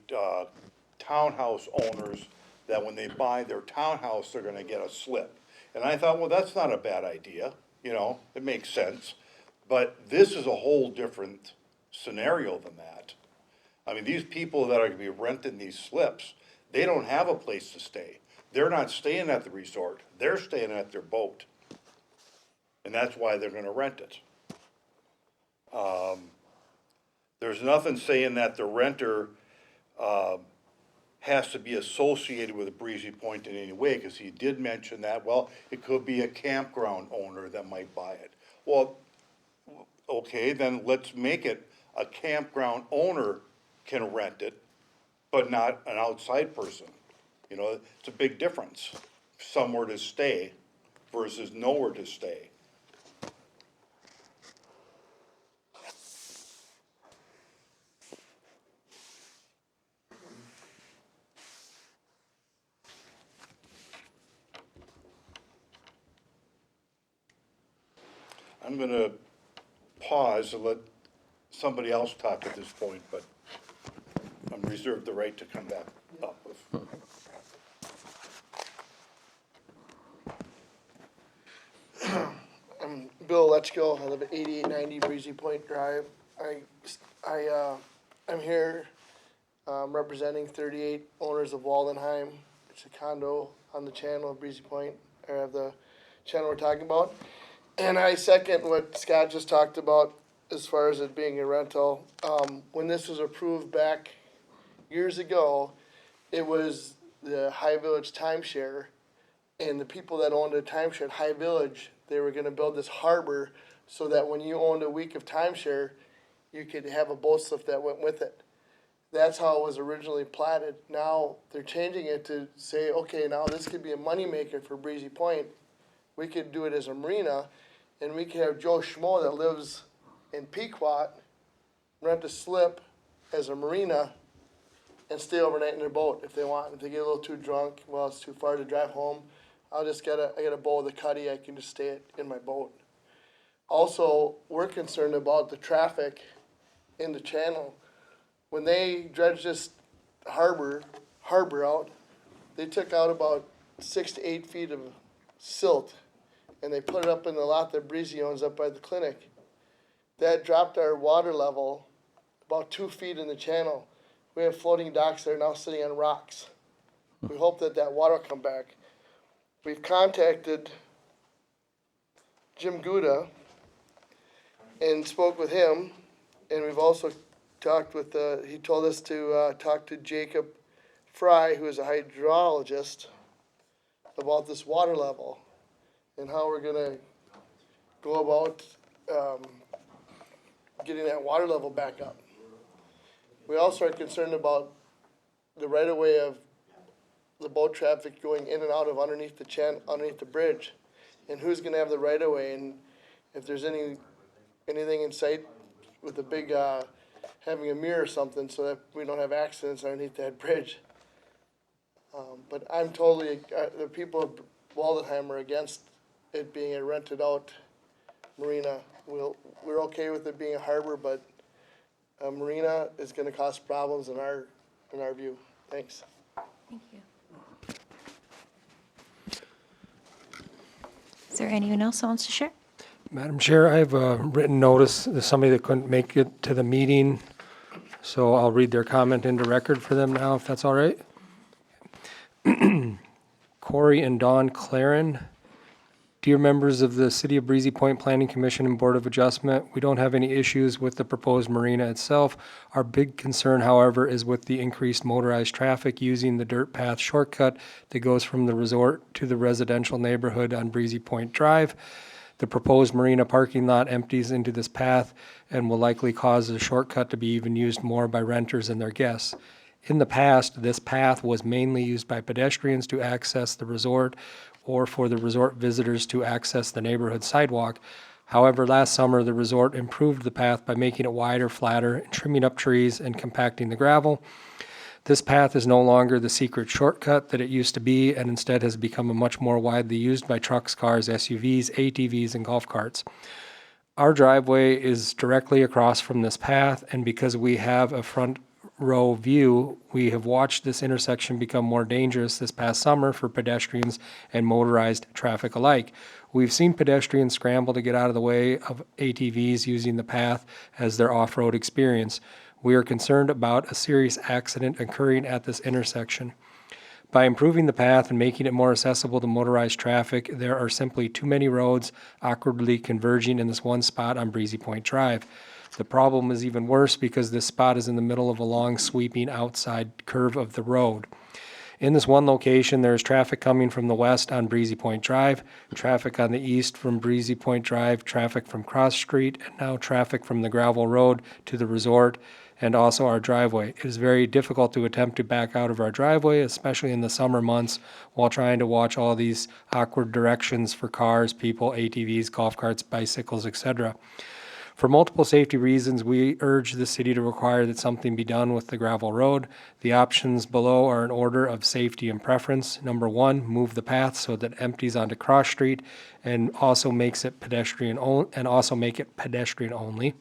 townhouse owners that when they buy their townhouse, they're gonna get a slip. And I thought, well, that's not a bad idea, it makes sense. But this is a whole different scenario than that. I mean, these people that are gonna be renting these slips, they don't have a place to stay. They're not staying at the resort, they're staying at their boat. And that's why they're gonna rent it. There's nothing saying that the renter, has to be associated with Breezy Point in any way, because he did mention that, well, it could be a campground owner that might buy it. Well, okay, then let's make it a campground owner can rent it, but not an outside person. You know, it's a big difference, somewhere to stay versus nowhere to stay. I'm gonna pause and let somebody else talk at this point, but I'm reserved the right to come back up with. I'm Bill Letchko. I live at 8890 Breezy Point Drive. I'm here representing 38 owners of Waldenheim. It's a condo on the channel of Breezy Point, or the channel we're talking about. And I second what Scott just talked about as far as it being a rental. When this was approved back years ago, it was the High Village timeshare. And the people that owned a timeshare at High Village, they were gonna build this harbor so that when you owned a week of timeshare, you could have a boat slip that went with it. That's how it was originally platted. Now, they're changing it to say, okay, now this could be a moneymaker for Breezy Point. We could do it as a marina, and we could have Joe Schmo that lives in Pequot rent a slip as a marina and stay overnight in their boat if they want. If they get a little too drunk, well, it's too far to drive home, I got a boat with a cuddy, I can just stay in my boat. Also, we're concerned about the traffic in the channel. When they dredged this harbor out, they took out about 6 to 8 feet of silt, and they put it up in the lot that Breezy owns up by the clinic. That dropped our water level about 2 feet in the channel. We have floating docks that are now sitting on rocks. We hope that water will come back. We've contacted Jim Gouda and spoke with him, and we've also talked with, he told us to talk to Jacob Fry, who is a hydrologist, about this water level and how we're gonna go about getting that water level back up. We also are concerned about the right-of-way of the boat traffic going in and out of underneath the bridge, and who's gonna have the right-of-way, and if there's anything in sight with a big, having a mirror or something so that we don't have accidents underneath that bridge. But I'm totally, the people of Waldenheim are against it being a rented out marina. We're okay with it being a harbor, but a marina is gonna cause problems in our view. Thanks. Thank you. Is there anyone else that wants to share? Madam Chair, I have a written notice. There's somebody that couldn't make it to the meeting, so I'll read their comment into record for them now, if that's all right. Corey and Dawn Claren. Dear members of the City of Breezy Point Planning Commission and Board of Adjustment, we don't have any issues with the proposed marina itself. Our big concern, however, is with the increased motorized traffic using the dirt path shortcut that goes from the resort to the residential neighborhood on Breezy Point Drive. The proposed marina parking lot empties into this path and will likely cause the shortcut to be even used more by renters and their guests. In the past, this path was mainly used by pedestrians to access the resort or for the resort visitors to access the neighborhood sidewalk. However, last summer, the resort improved the path by making it wider, flatter, and trimming up trees and compacting the gravel. This path is no longer the secret shortcut that it used to be, and instead has become much more widely used by trucks, cars, SUVs, ATVs, and golf carts. Our driveway is directly across from this path, and because we have a front row view, we have watched this intersection become more dangerous this past summer for pedestrians and motorized traffic alike. We've seen pedestrians scramble to get out of the way of ATVs using the path as their off-road experience. We are concerned about a serious accident occurring at this intersection. By improving the path and making it more accessible to motorized traffic, there are simply too many roads awkwardly converging in this one spot on Breezy Point Drive. The problem is even worse because this spot is in the middle of a long sweeping outside curve of the road. In this one location, there is traffic coming from the west on Breezy Point Drive, traffic on the east from Breezy Point Drive, traffic from Cross Street, and now traffic from the gravel road to the resort and also our driveway. It is very difficult to attempt to back out of our driveway, especially in the summer months, while trying to watch all these awkward directions for cars, people, ATVs, golf carts, bicycles, etc. For multiple safety reasons, we urge the city to require that something be done with the gravel road. The options below are in order of safety and preference. Number one, move the path so that it empties onto Cross Street and also makes it pedestrian only.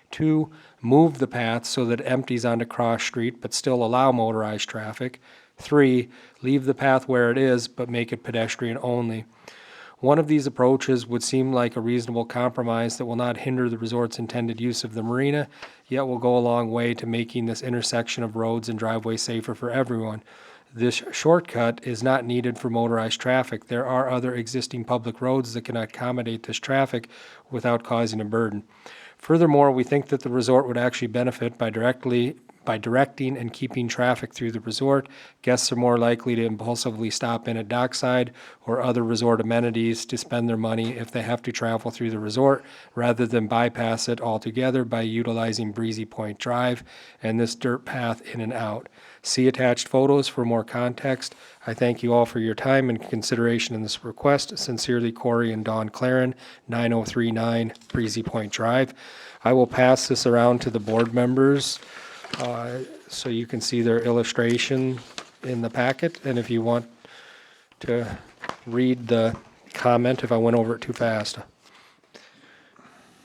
Two, move the path so that it empties onto Cross Street but still allow motorized traffic. Three, leave the path where it is but make it pedestrian only. One of these approaches would seem like a reasonable compromise that will not hinder the resort's intended use of the marina, yet will go a long way to making this intersection of roads and driveways safer for everyone. This shortcut is not needed for motorized traffic. There are other existing public roads that can accommodate this traffic without causing a burden. Furthermore, we think that the resort would actually benefit by directing and keeping traffic through the resort. Guests are more likely to impulsively stop in at Dockside or other resort amenities to spend their money if they have to travel through the resort, rather than bypass it altogether by utilizing Breezy Point Drive and this dirt path in and out. See attached photos for more context. I thank you all for your time and consideration in this request. Sincerely, Corey and Dawn Claren, 9039 Breezy Point Drive. I will pass this around to the board members so you can see their illustration in the packet. And if you want to read the comment, if I went over it too fast.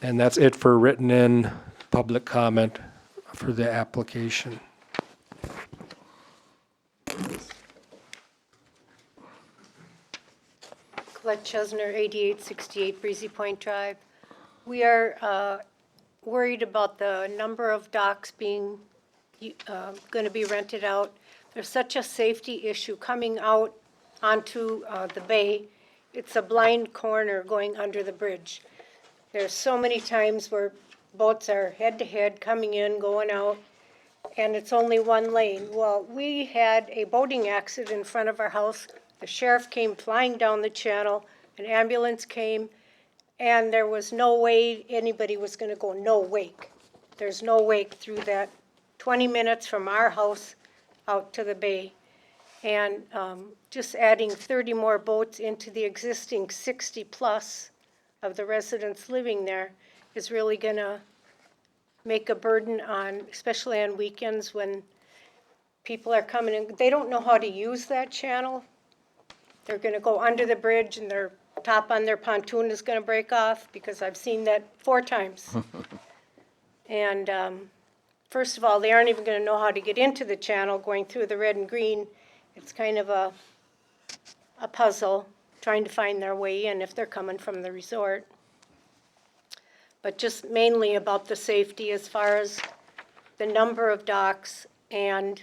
And that's it for written in public comment for the application. Colette Chesner, 8868 Breezy Point Drive. We are worried about the number of docks being going to be rented out. There's such a safety issue coming out onto the bay. It's a blind corner going under the bridge. There's so many times where boats are head-to-head coming in, going out, and it's only one lane. Well, we had a boating accident in front of our house. The sheriff came flying down the channel, an ambulance came, and there was no way anybody was going to go, no wake. There's no wake through that 20 minutes from our house out to the bay. And just adding 30 more boats into the existing 60 plus of the residents living there is really going to make a burden on, especially on weekends when people are coming in. They don't know how to use that channel. They're going to go under the bridge and their top on their pontoon is going to break off, because I've seen that 4 times. And first of all, they aren't even going to know how to get into the channel going through the red and green. It's kind of a puzzle trying to find their way in if they're coming from the resort. But just mainly about the safety as far as the number of docks and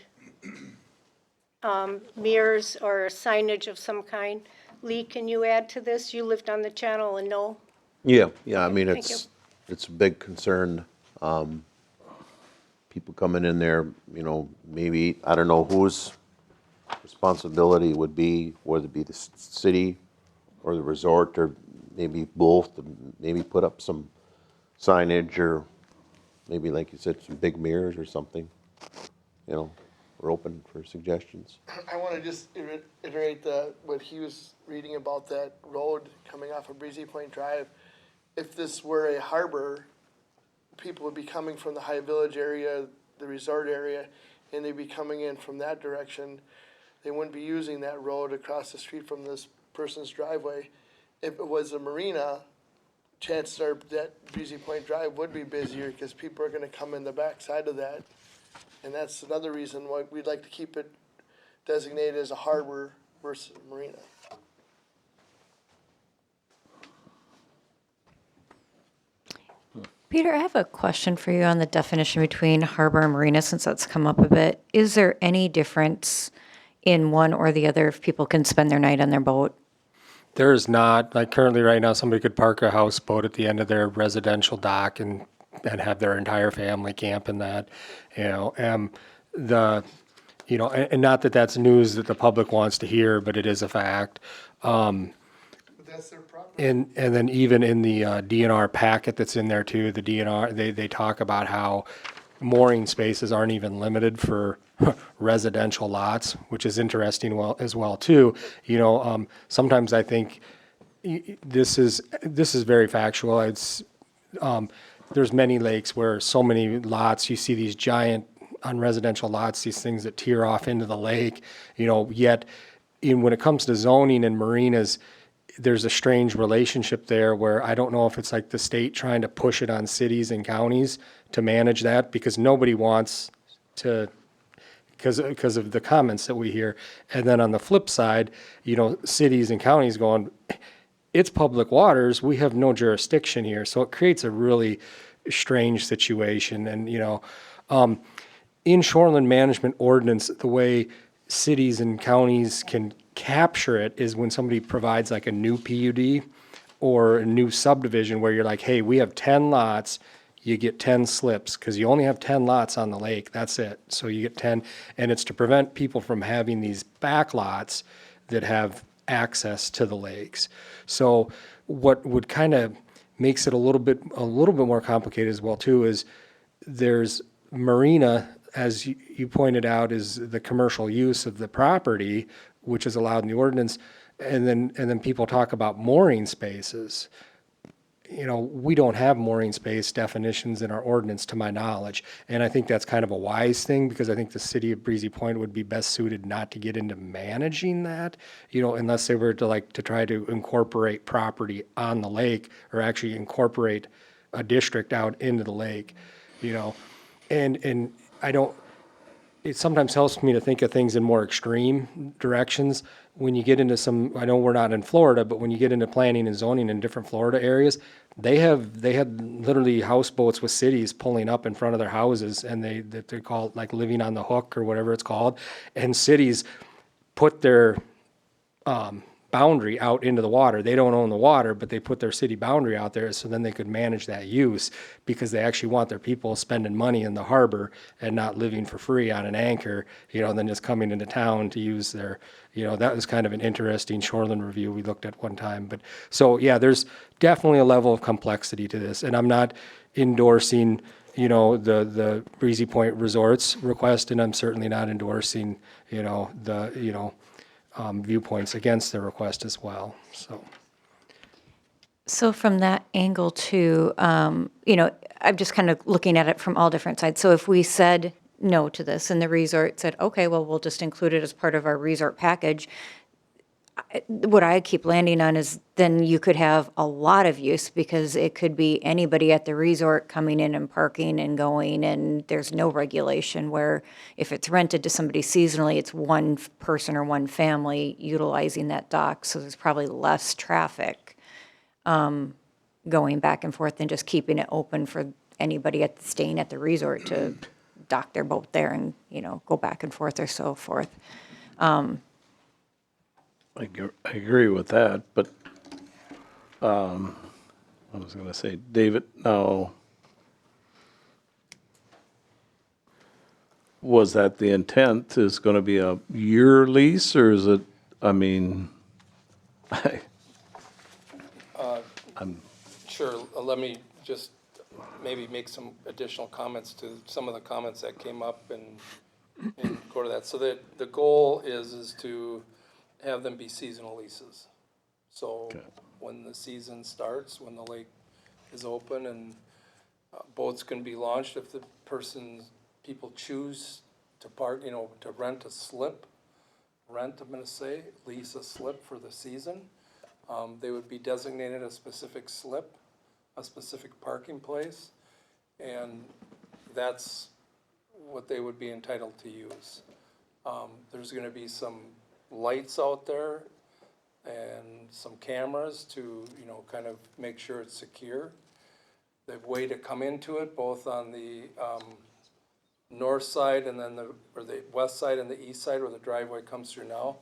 mirrors or signage of some kind. Lee, can you add to this? You lived on the channel and know. Yeah, I mean, Thank it's a big concern. People coming in there, you know, maybe, I don't know whose responsibility would be, whether it be the city or the resort, or maybe both, maybe put up some signage, or maybe, like you said, some big mirrors or something. You know, we're open for suggestions. I want to just iterate what he was reading about that road coming off of Breezy Point Drive. If this were a harbor, people would be coming from the High Village area, the resort area, and they'd be coming in from that direction. They wouldn't be using that road across the street from this person's driveway. If it was a marina, chances are that Breezy Point Drive would be busier because people are going to come in the backside of that. And that's another reason why we'd like to keep it designated as a harbor versus a marina. Peter, I have a question for you on the definition between harbor and marina, since that's come up a bit. Is there any difference in one or the other if people can spend their night on their boat? There is not, like currently right now, somebody could park a houseboat at the end of their residential dock and have their entire family camp in that, and not that that's news that the public wants to hear, but it is a fact. But that's their property. And then even in the DNR packet that's in there too, the DNR, they talk about how mooring spaces aren't even limited for residential lots, which is interesting as well too. Sometimes I think this is very factual. It's there's many lakes where so many lots, you see these giant on residential lots, these things that tear off into the lake, yet when it comes to zoning and marinas, there's a strange relationship there where I don't know if it's like the state trying to push it on cities and counties to manage that, because nobody wants to, because of the comments that we hear. And then on the flip side, cities and counties going, it's public waters, we have no jurisdiction here. So it creates a really strange situation. And, in shoreline management ordinance, the way cities and counties can capture it is when somebody provides like a new PUD or a new subdivision where you're like, hey, we have 10 lots, you get 10 slips, because you only have 10 lots on the lake, that's it. So you get 10, and it's to prevent people from having these back lots that have access to the lakes. So what would kind of makes it a little bit more complicated as well too is there's marina, as you pointed out, is the commercial use of the property, which is allowed in the ordinance, and then people talk about mooring spaces. We don't have mooring space definitions in our ordinance, to my knowledge, and I think that's kind of a wise thing, because I think the city of Breezy Point would be best suited not to get into managing that, unless they were to try to incorporate property on the lake, or actually incorporate a district out into the lake, and I don't, it sometimes helps me to think of things in more extreme directions. When you get into I know we're not in Florida, but when you get into planning and zoning in different Florida areas, they had literally houseboats with cities pulling up in front of their houses, and they call it like living on the hook or whatever it's called. And cities put their boundary out into the water. They don't own the water, but they put their city boundary out there so then they could manage that use, because they actually want their people spending money in the harbor and not living for free on an anchor, and then just coming into town to use their, that was kind of an interesting shoreline review we looked at one time. But so, yeah, there's definitely a level of complexity to this, and I'm not endorsing, the Breezy Point Resorts request, and I'm certainly not endorsing, viewpoints against the request as well, so. So from that angle too, I'm just kind of looking at it from all different sides. So if we said no to this and the resort said, okay, well, we'll just include it as part of our resort package, what I keep landing on is then you could have a lot of use, because it could be anybody at the resort coming in and parking and going, and there's no regulation, where if it's rented to somebody seasonally, it's one person or one family utilizing that dock, so there's probably less traffic going back and forth than just keeping it open for anybody staying at the resort to dock their boat there and, go back and forth or so forth. I agree with that, but I was going to say, David, now, was that the intent, is going to be a year lease, or is it, I'm Sure, let me just maybe make some additional comments to some of the comments that came up and go to that. So the goal is to have them be seasonal leases. So when the season starts, when the lake is open and boats can be launched, if the people choose to to rent a slip, I'm gonna say, lease a slip for the season, they would be designated a specific slip, a specific parking place, and that's what they would be entitled to use. There's gonna be some lights out there and some cameras to, kind of make sure it's secure. the way to come into it, both on the north side and then or the west side and the east side where the driveway comes through now.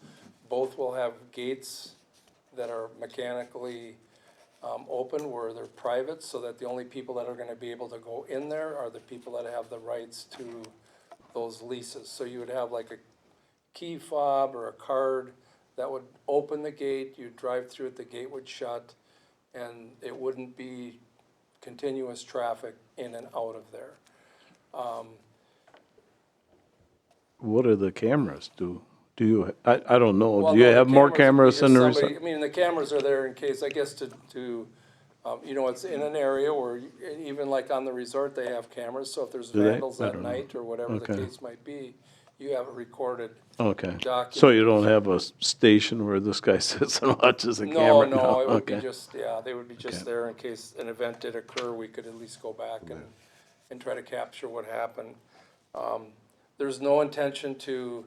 Both will have gates that are mechanically open where they're private, so that the only people that are gonna be able to go in there are the people that have the rights to those leases. So you would have like a key fob or a card that would open the gate, you'd drive through it, the gate would shut, and it wouldn't be continuous traffic in and out of there. What do the cameras do? Do you, I don't know, Well, do you no, the have more cameras cameras would in be the just somebody- resort? I mean, the cameras are there in case, I guess, you know, it's in an area where, even like on the resort, they have cameras, so if there's Do they? vandals I at don't know. night or whatever the Okay. case might be, you have it recorded. Okay, document. so you don't have a station where this guy sits and watches a No, camera? no, it would be Okay. just, yeah, they would be just there in case an event did occur, we could at least go back and try to capture what happened. There's no intention to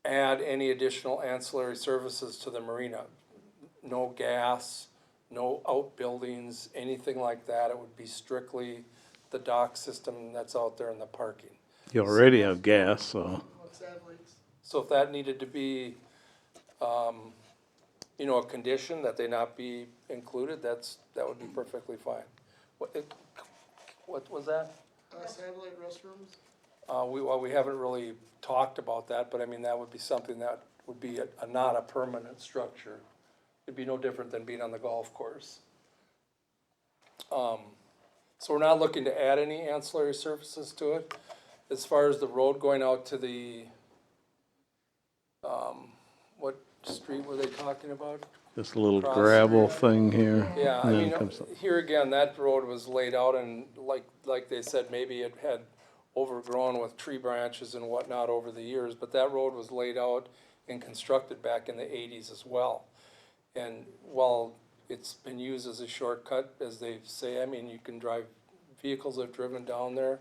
add any additional ancillary services to the marina. No gas, no outbuildings, anything like that. It would be strictly the dock system that's out there in the parking. You already have gas, so, So if that needed to be, you know, a condition that they not be included, that would be perfectly fine. What was that? Satellite restrooms? Well, we haven't really talked about that, but I mean, that would be something that would be not a permanent structure. It'd be no different than being on the golf course. So we're not looking to add any ancillary services to it. As far as the road going out to the, what street were they talking about? this little Cross gravel thing here. Yeah, I and then mean, it comes up. here again, that road was laid out and like they said, maybe it had overgrown with tree branches and whatnot over the years, but that road was laid out and constructed back in the 80s as well. And while it's been used as a shortcut, as they say, I mean, you can drive, vehicles have driven down there,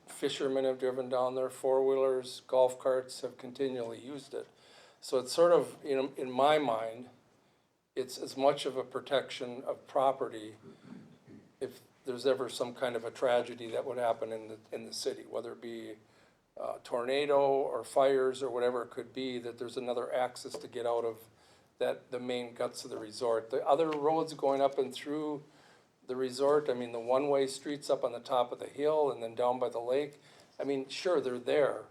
fishermen have driven down there, four-wheelers, golf carts have continually used it. So it's sort of, you know, in my mind, it's as much of a protection of property if there's ever some kind of a tragedy that would happen in the city, whether it be tornado or fires or whatever it could be, that there's another access to get out of the main guts of the resort. The other roads going up and through the resort, I mean, the one-way streets up on the top of the hill and then down by the lake, I mean, sure, they're there,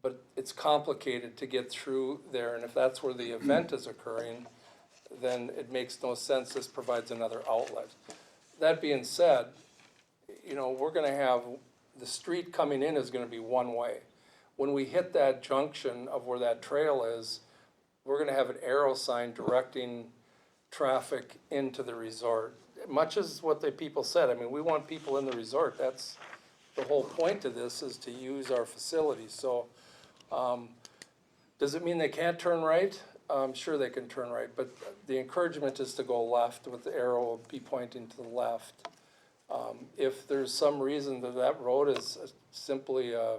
but it's complicated to get through there, and if that's where the event is occurring, then it makes no sense. This provides another outlet. That being said, you know, we're gonna have, the street coming in is gonna be one way. When we hit that junction of where that trail is, we're gonna have an arrow sign directing traffic into the resort. Much as what the people said, I mean, we want people in the resort. That's the whole point of this, is to use our facilities. So, does it mean they can't turn right? Sure they can turn right, but the encouragement is to go left with the arrow be pointing to the left. If there's some reason that road is simply a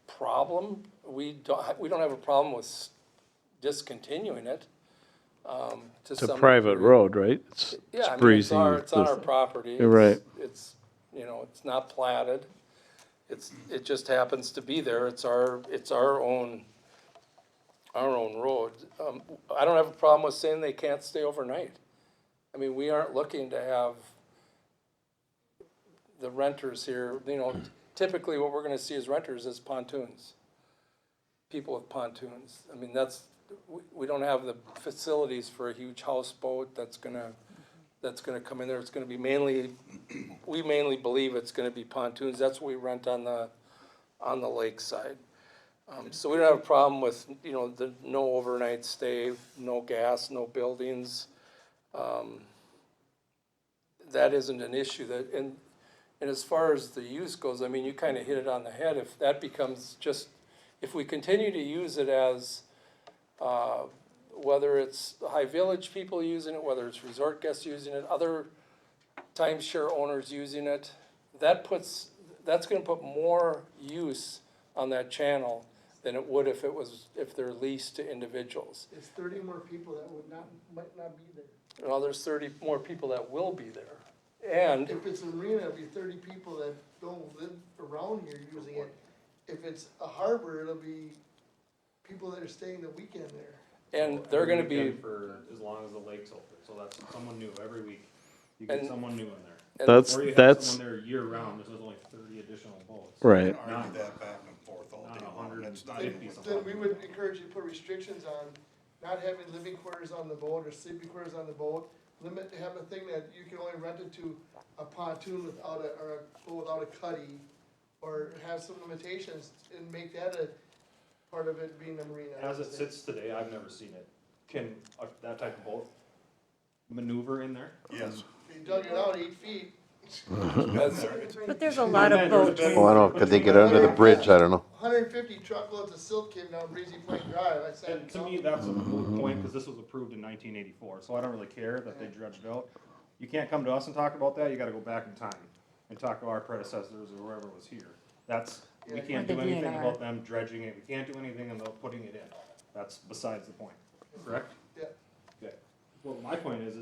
problem, we don't have a problem with discontinuing it. It's a private road, right? It's Yeah, I mean, breezy. it's on our property. You're right. It's, you know, it's not platted. It just happens to be there. It's our own road. I don't have a problem with saying they can't stay overnight. I mean, we aren't looking to have the renters here, you know, typically what we're gonna see as renters is pontoons. People with pontoons. I mean, we don't have the facilities for a huge houseboat that's gonna come in there. It's gonna be we mainly believe it's gonna be pontoons. That's what we rent on the lakeside. So we don't have a problem with, you know, no overnight stay, no gas, no buildings. That isn't an issue. And as far as the use goes, I mean, you kind of hit it on the head. If that becomes if we continue to use it as, whether it's High Village people using it, whether it's resort guests using it, other timeshare owners using it, that's gonna put more use on that channel than it would if they're leased to individuals. It's 30 more people that might not be there. Well, there's 30 more people that will be there. And, If it's a marina, it'll be 30 people that don't live around here using it. If it's a harbor, it'll be people that are staying the weekend there. and they're gonna be, For as long as the lake's open, so that's someone new every week. You And- get someone new in there. and- That's, Or you have that's, someone there year round, there's only 30 additional boats. right. Argue that back and forth all Not day long. 100 That's not and even 50 what- Then we would encourage you to put restrictions on not having living quarters on the boat or sleeping quarters on the boat. Limit, have a thing that you can only rent it to a pontoon without a, or a boat without a cuddy. Or have some limitations and make that a part of it being a marina. As it sits today, I've never seen it. Can that type of boat maneuver in there? Yes. If you dug it out 8 feet, But there's a lot of boats. Oh, I don't know, could they get under the bridge? I don't know. 150 truckloads of silt came down Breezy Point Drive, I said. And to me, that's a moot point, because this was approved in 1984, so I don't really care that they dredged out. You can't come to us and talk about that, you gotta go back in time and talk to our predecessors or whoever was here. That's, we can't Or do the anything DNR. about them dredging it, we can't do anything about putting it in. That's besides the point, correct? Yeah. Okay. Well, my point is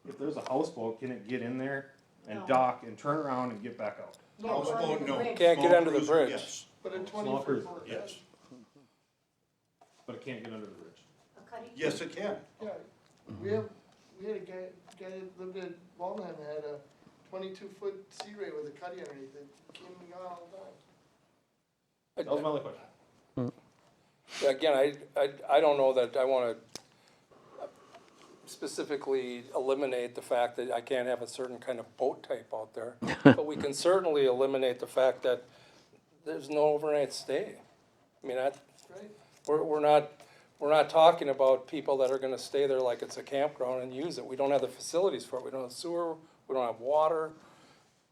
if there's a houseboat, can it get in there and dock and turn around and get back out? Houseboat, no. Can't get Small under the cruiser, bridge. yes. But a Small 20 cruiser, foot. Yes. but it can't get under the bridge. Yes, it can. Yeah, we had a guy that lived in Walnut and had a 22-foot sea ray with a cuddy underneath it, came and gone all the time. That was my only question. again, I don't know that I wanna specifically eliminate the fact that I can't have a certain kind of boat type out there. But we can certainly eliminate the fact that there's no overnight stay. I mean, Right? we're not talking about people that are gonna stay there like it's a campground and use it. We don't have the facilities for it. We don't have sewer, we don't have water,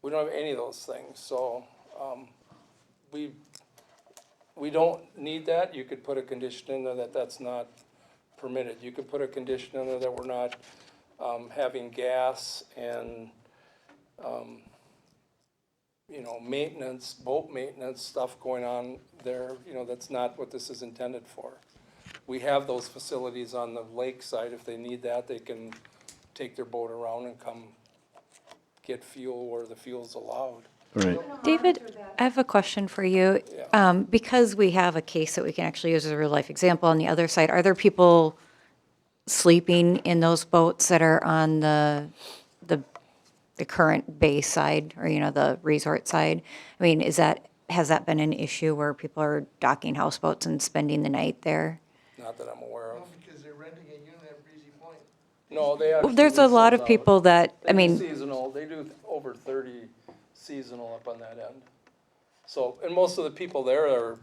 we don't have any of those things, so, we don't need that. You could put a condition in there that that's not permitted. You could put a condition in there that we're not, having gas and, maintenance, boat maintenance stuff going on there, that's not what this is intended for. We have those facilities on the lake side. If they need that, they can take their boat around and come get fuel where the fuel's allowed. Right. David, I have a question for you. Because we have a case that we can actually use as a real-life example on the other side, are there people sleeping in those boats that are on the current bay side, or, the resort side? I mean, has that been an issue where people are docking houseboats and spending the night there? Not that I'm aware of. No, because they're renting a unit at Breezy Point. No, they Well, actually. there's a lease lot those of out. people that, I They do mean, seasonal, they do over 30 seasonal up on that end. So, and most of the people there are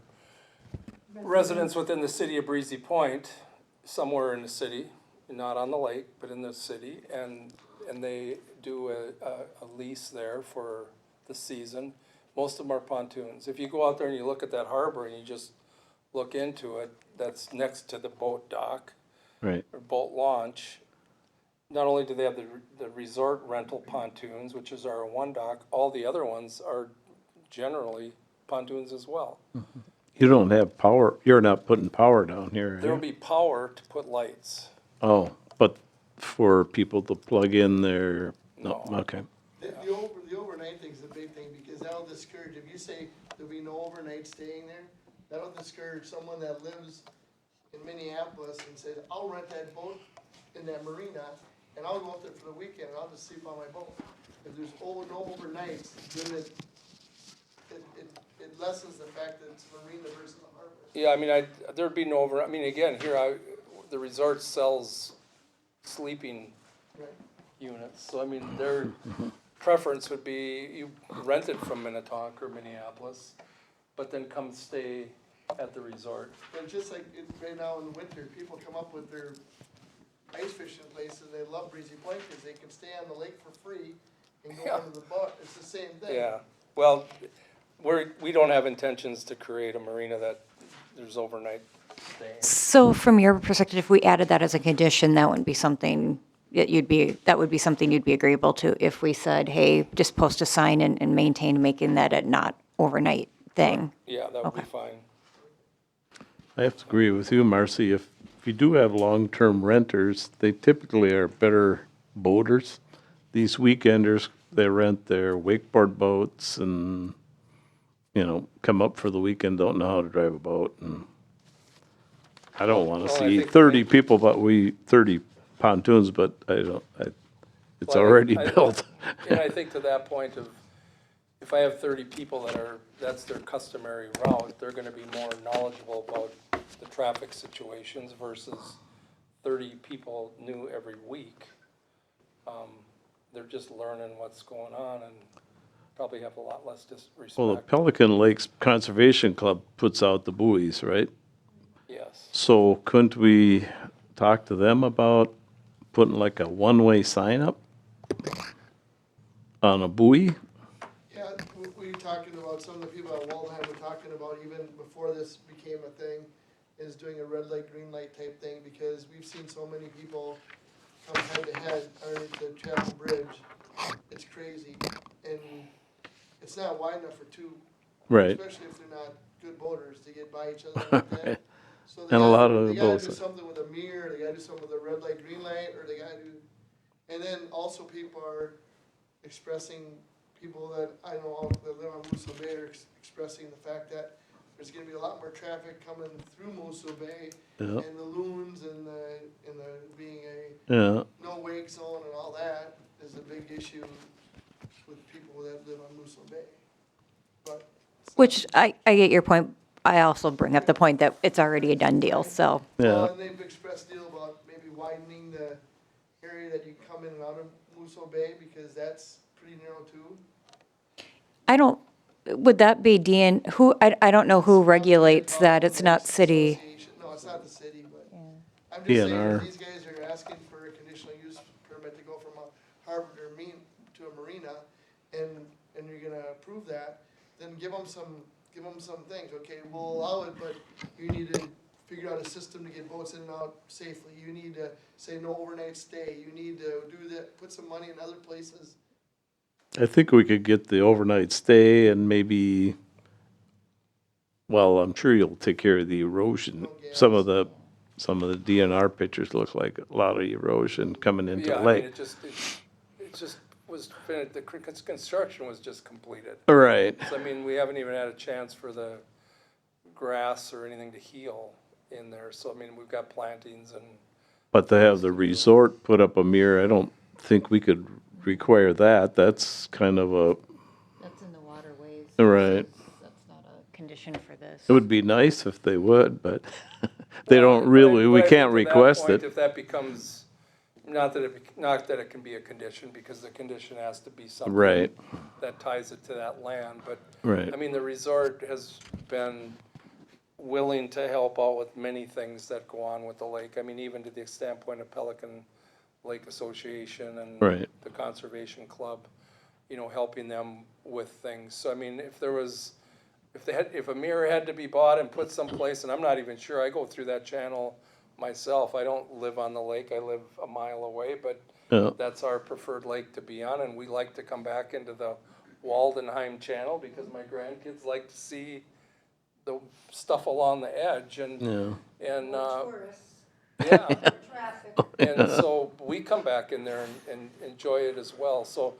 residents within the city of Breezy Point, somewhere in the city, not on the lake, but in the city, and they do a lease there for the season. Most of them are pontoons. If you go out there and you look at that harbor and you just look into it, that's next to the boat dock Right. or boat launch. Not only do they have the resort rental pontoons, which is our one dock, all the other ones are generally pontoons as well. You don't have power, you're not putting power down here, are There'll you? be power to put lights. Oh, but for people to plug in their, no, okay. The overnight thing's the big thing, because that'll discourage, if you say there'll be no overnight staying there, that'll discourage someone that lives in Minneapolis and says, I'll rent that boat in that marina, and I'll go out there for the weekend, and I'll just sleep on my boat. If there's no overnights, then it lessens the fact that it's marina versus a harbor. Yeah, I mean, there'd be no again, here, the resort sells sleeping Right. units, so I mean, their preference would be you rent it from Minnetonka or Minneapolis, but then come stay at the resort. But just like right now in the winter, people come up with their ice fishing places, they love Breezy Point because they can stay on the lake for free and go Yeah. under the boat, it's the same thing. Yeah, well, we don't have intentions to create a marina that there's overnight staying. so from your perspective, if we added that as a condition, that wouldn't be something that would be something you'd be agreeable to if we said, hey, just post a sign and maintain making that a not overnight thing. Yeah, that would be Okay. fine. I have to agree with you, Marcy. If you do have long-term renters, they typically are better boaters. These weekenders they rent their wakeboard boats and, you know, come up for the weekend, don't know how to drive a boat, and I don't want to Well, I see think- 30 people, 30 pontoons, but it's Well, already I- built. And I think to that point of, if I have 30 people that's their customary route, they're gonna be more knowledgeable about the traffic situations versus 30 people new every week. They're just learning what's going on and probably have a lot less Well, the respect. Pelican Lakes Conservation Club puts out the buoys, right? Yes. So couldn't we talk to them about putting like a one-way sign up on a buoy? Yeah, we were talking about, some of the people at Waldheim were talking about, even before this became a thing, is doing a red light, green light type thing, because we've seen so many people come head to head underneath the Chapel Bridge. It's crazy, and it's not wide enough for two, Right. especially if they're not good boaters, to get by each other like that. So they And a lot gotta- of they gotta boats- do something with a mirror, they gotta do something with a red light, green light, or they gotta do, and then also people are expressing, people that I know that live on Musso Bay are expressing the fact that there's gonna be a lot more traffic coming through Musso Bay, Yeah. and the loons and the being a Yeah. no wake zone and all that is a big issue with people that live on Musso Bay. But Which I get your point. I also bring up the point that it's already a done deal, so. Yeah. And they've expressed deal about maybe widening the area that you come in and out of Musso Bay, because that's pretty narrow too. I don't, would that be I don't know who regulates that. It's not city. Association. No, it's not the city, but I'm just saying, DNR. if these guys are asking for a conditional use permit to go from a harbor to a marina, and you're gonna approve that, then give them some things, okay, we'll allow it, but you need to figure out a system to get boats in and out safely, you need to say no overnight stay, you need to do that, put some money in other places. I think we could get the overnight stay and maybe, well, I'm sure you'll take care of the erosion. Some of the DNR pictures look like a lot of erosion coming into Yeah, the I mean, lake. it just was finished, the construction was just completed. Right. So, I mean, we haven't even had a chance for the grass or anything to heal in there, so, I mean, we've got plantings and, But to have the resort put up a mirror, I don't think we could require that. That's kind of a, That's in the waterways. right. That's not a condition for this. It would be nice if they would, but they don't really, we But I can't think to that request point, it. If that becomes, not that it can be a condition, because the condition has to be something Right. that ties it to that land, but, Right. I mean, the resort has been willing to help out with many things that go on with the lake. I mean, even to the standpoint of Pelican Lake Association and Right. the Conservation Club, you know, helping them with things. So, I mean, if a mirror had to be bought and put someplace, and I'm not even sure, I go through that channel myself. I don't live on the lake, I live a mile away, but Yeah. that's our preferred lake to be on, and we like to come back into the Waldenheim Channel because my grandkids like to see the stuff along the edge, and, Yeah. and, yeah. And so we come back in there and enjoy it as well, so,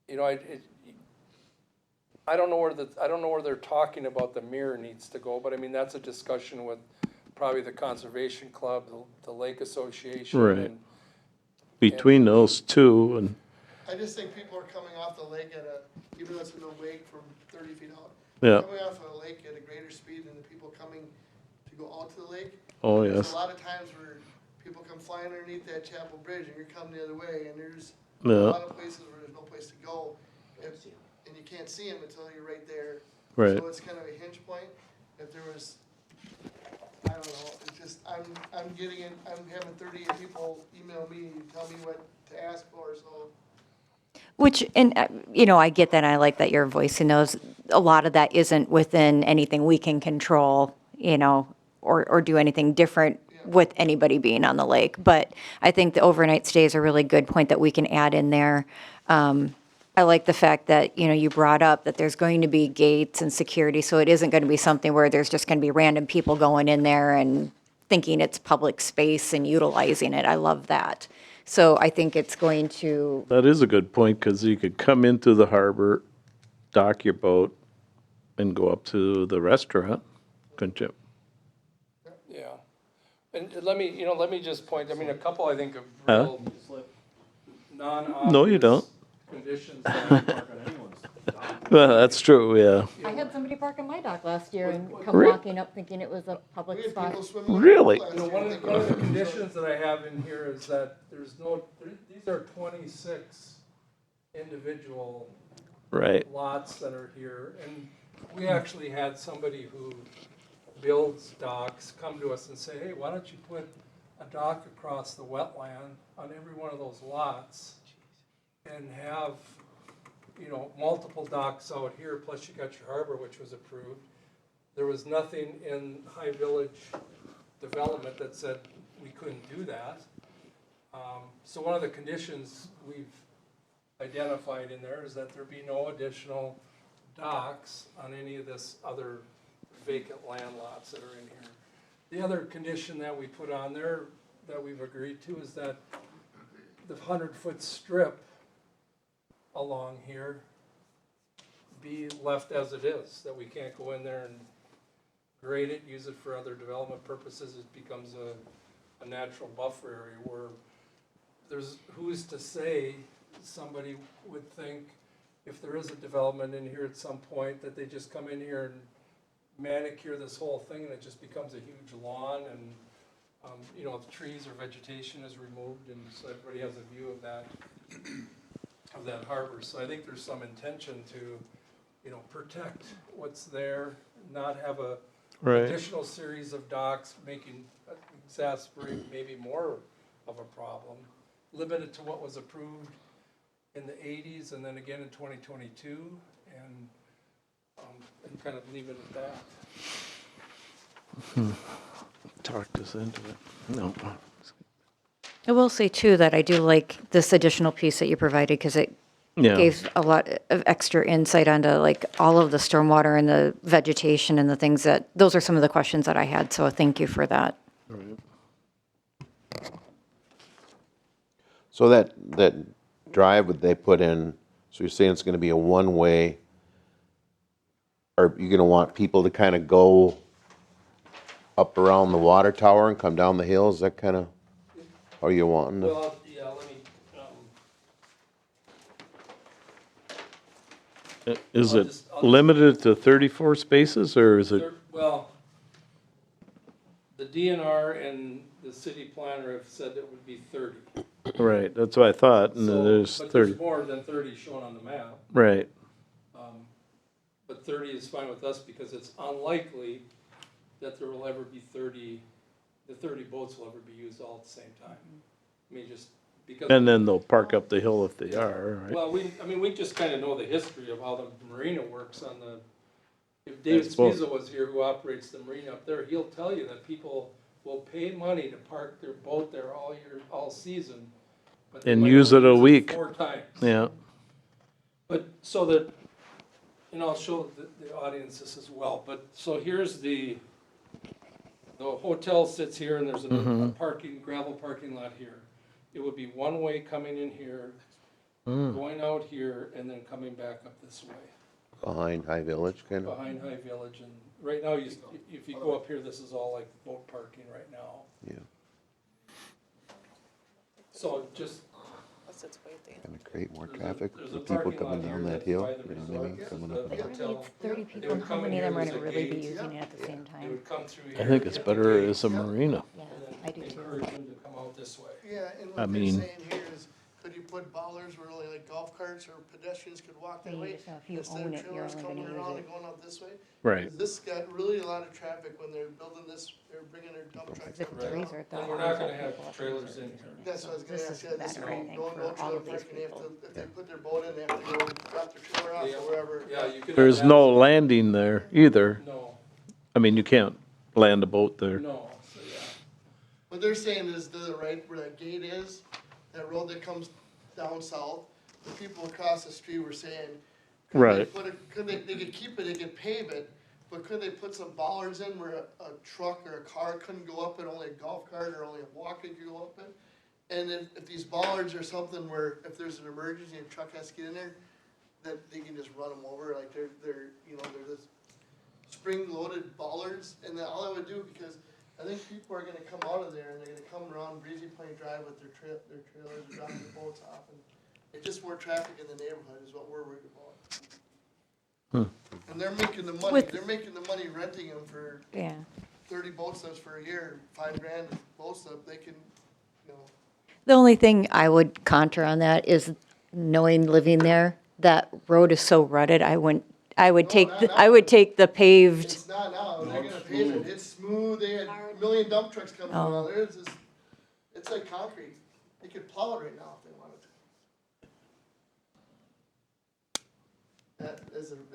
you know, I don't know where they're talking about the mirror needs to go, but I mean, that's a discussion with probably the Conservation Club, the Lake Association. Right. And Between those two, and, I just think people are coming off the lake even though it's a no wake from 30 feet out. Yeah. Coming off of the lake at a greater speed than the people coming to go out to the lake. Oh, There's yes. a lot of times where people come flying underneath that Chapel Bridge and you're coming the other way, and there's a Yeah. lot of places where there's no place to go. And you can't see them until you're right there. Right. So it's kind of a hinge point. If there was, I don't know, it's just, I'm having 38 people email me and tell me what to ask for, so. Which, and, I get that, and I like that you're voicing those. A lot of that isn't within anything we can control, or do anything different with anybody being on the lake. But I think the overnight stay is a really good point that we can add in there. I like the fact that, you brought up that there's going to be gates and security, so it isn't going to be something where there's just going to be random people going in there and thinking it's public space and utilizing it. I love that, So I think it's going to, That is a good point, because you could come into the harbor, dock your boat, and go up to the restaurant, couldn't you? Yeah. And let me just point, I mean, a couple, I think, of Huh? real non-obvious. No, you don't. Conditions that I park on anyone's dock. Well, that's true, yeah. I had somebody park on my dock last year and come Really? walking up thinking it was a public We had spot. people swimming in the Really? pool last You know, year one of thinking the it was- conditions that I have in here is that there's no, these are 26 individual Right. lots that are here. And we actually had somebody who builds docks come to us and say, hey, why don't you put a dock across the wetland on every one of those lots and have, multiple docks out here, plus you got your harbor, which was approved. There was nothing in High Village development that said we couldn't do that. So one of the conditions we've identified in there is that there be no additional docks on any of this other vacant land lots that are in here. The other condition that we put on there that we've agreed to is that the 100-foot strip along here be left as it is, that we can't go in there and grade it, use it for other development purposes. It becomes a natural buffer area where who's to say somebody would think if there is a development in here at some point that they just come in here and manicure this whole thing and it just becomes a huge lawn and, the trees or vegetation is removed and so everybody has a view of that harbor. So I think there's some intention to, protect what's there, not have a Right. additional series of docks exacerbate maybe more of a problem. Limit it to what was approved in the 80s and then again in 2022 and kind of leave it at that. Talked us into it. No. I will say too that I do like this additional piece that you provided because it Yeah. gave a lot of extra insight onto like all of the stormwater and the vegetation and the things those are some of the questions that I had. So thank you for that. So that drive that they put in, so you're saying it's gonna be a one-way, are you gonna want people to kind of go up around the water tower and come down the hill? Is that kind of how you wanting to? Well, yeah, let me, Is I'll it just- limited to 34 spaces, or is it? well, the DNR and the city planner have said it would be 30. Right, that's what I thought, and then So, there's but 30. there's more than 30 shown on the map. Right, But 30 is fine with us because it's unlikely that there will ever be the 30 boats will ever be used all at the same time. I mean, just because. and then they'll park up the hill if they are, right? Well, we just kind of know the history of how the marina works on if David suppose. Spiesel was here, who operates the marina up there, he'll tell you that people will pay money to park their boat there all season. but they And might use only it a week. 4 times. Yeah, But, so that, I'll show the audience this as well, but, so here's the hotel sits here and there's a gravel parking lot here. It would be one way coming in here, going out here, and then coming back up this way, Behind High Village, kind of? behind High Village, and right now, if you go up here, this is all like boat parking right now. Yeah, So just, kind of create more There's a- traffic there's for a people parking coming lot down here that that's hill, by the you know what I mean, resort. coming The up. and- hotel. It's 30 It people would and how come in many of them here, are there's going to a really be gate. using it at the same It time? would come through I here. think it's hit the better gate, as a marina. Yeah, and then I do too. encourage them to come out this way. Yeah, and I what they're mean- saying here is, could you put bollards where only like golf carts or pedestrians could walk that Yeah, you way? just know if you instead own of it, you're trailers only coming gonna use around it. and going out this way? Right. This got really a lot of traffic when they're building this, they're bringing their dump trucks If up it's a around. resort, And though, we're not gonna have trailers in here. That's what I was gonna This ask, is yeah, this is better, I think, no for trailer all of these parking, they have to, people. if they put their boat in, they have to go drop their trailer off Yeah. or wherever. Yeah, you could. There's have no that- landing there either. No, I mean, you can't land a boat there. no, so yeah. What they're saying is to the right where that gate is, that road that comes down south, the people across the street were saying, could they Right. put they could keep it, they could pave it, but could they put some bollards in where a truck or a car couldn't go up it, only a golf cart or only a walker could go up it? And if these bollards are something where if there's an emergency and a truck has to get in there, that they can just run them over, like they're this spring-loaded bollards, and then all I would do, because I think people are gonna come out of there and they're gonna come around Breezy Point Drive with their trailers and dropping their boats off, and it's just more traffic in the neighborhood is what we're worried about. And they're making the money renting them for Yeah. 30 boat slips for a year, $5,000 boat slip, they can, you know. The only thing I would counter on that is knowing living there, that road is so rutted, I would take the paved, It's not now, they're gonna pave it, it's smooth, they had a million dump trucks coming around, it's like concrete. They could plow it right now if they wanted to.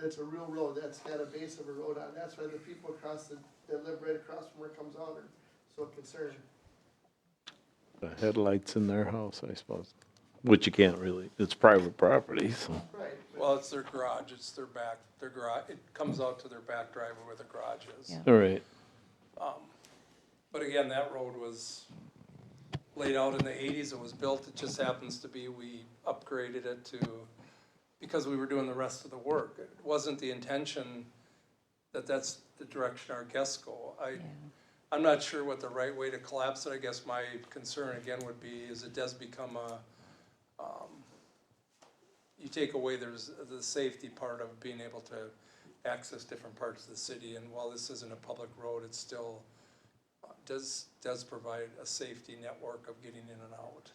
It's a real road, that's got a base of a road on, that's why the people that live right across from where it comes out are so concerned. The headlights in their house, I suppose, which you can't really, it's private property, so. Right. Well, it's their garage, it's their garage, it comes out to their back driveway where the garage is. Yeah. All right. But again, that road was laid out in the 80s, it was built, it just happens to be, we upgraded it to, because we were doing the rest of the work. It wasn't the intention that that's the direction our guests go. I'm not sure what the right way to collapse it. I guess my concern again would be is it does become you take away there's the safety part of being able to access different parts of the city. And while this isn't a public road, it still does provide a safety network of getting in and out.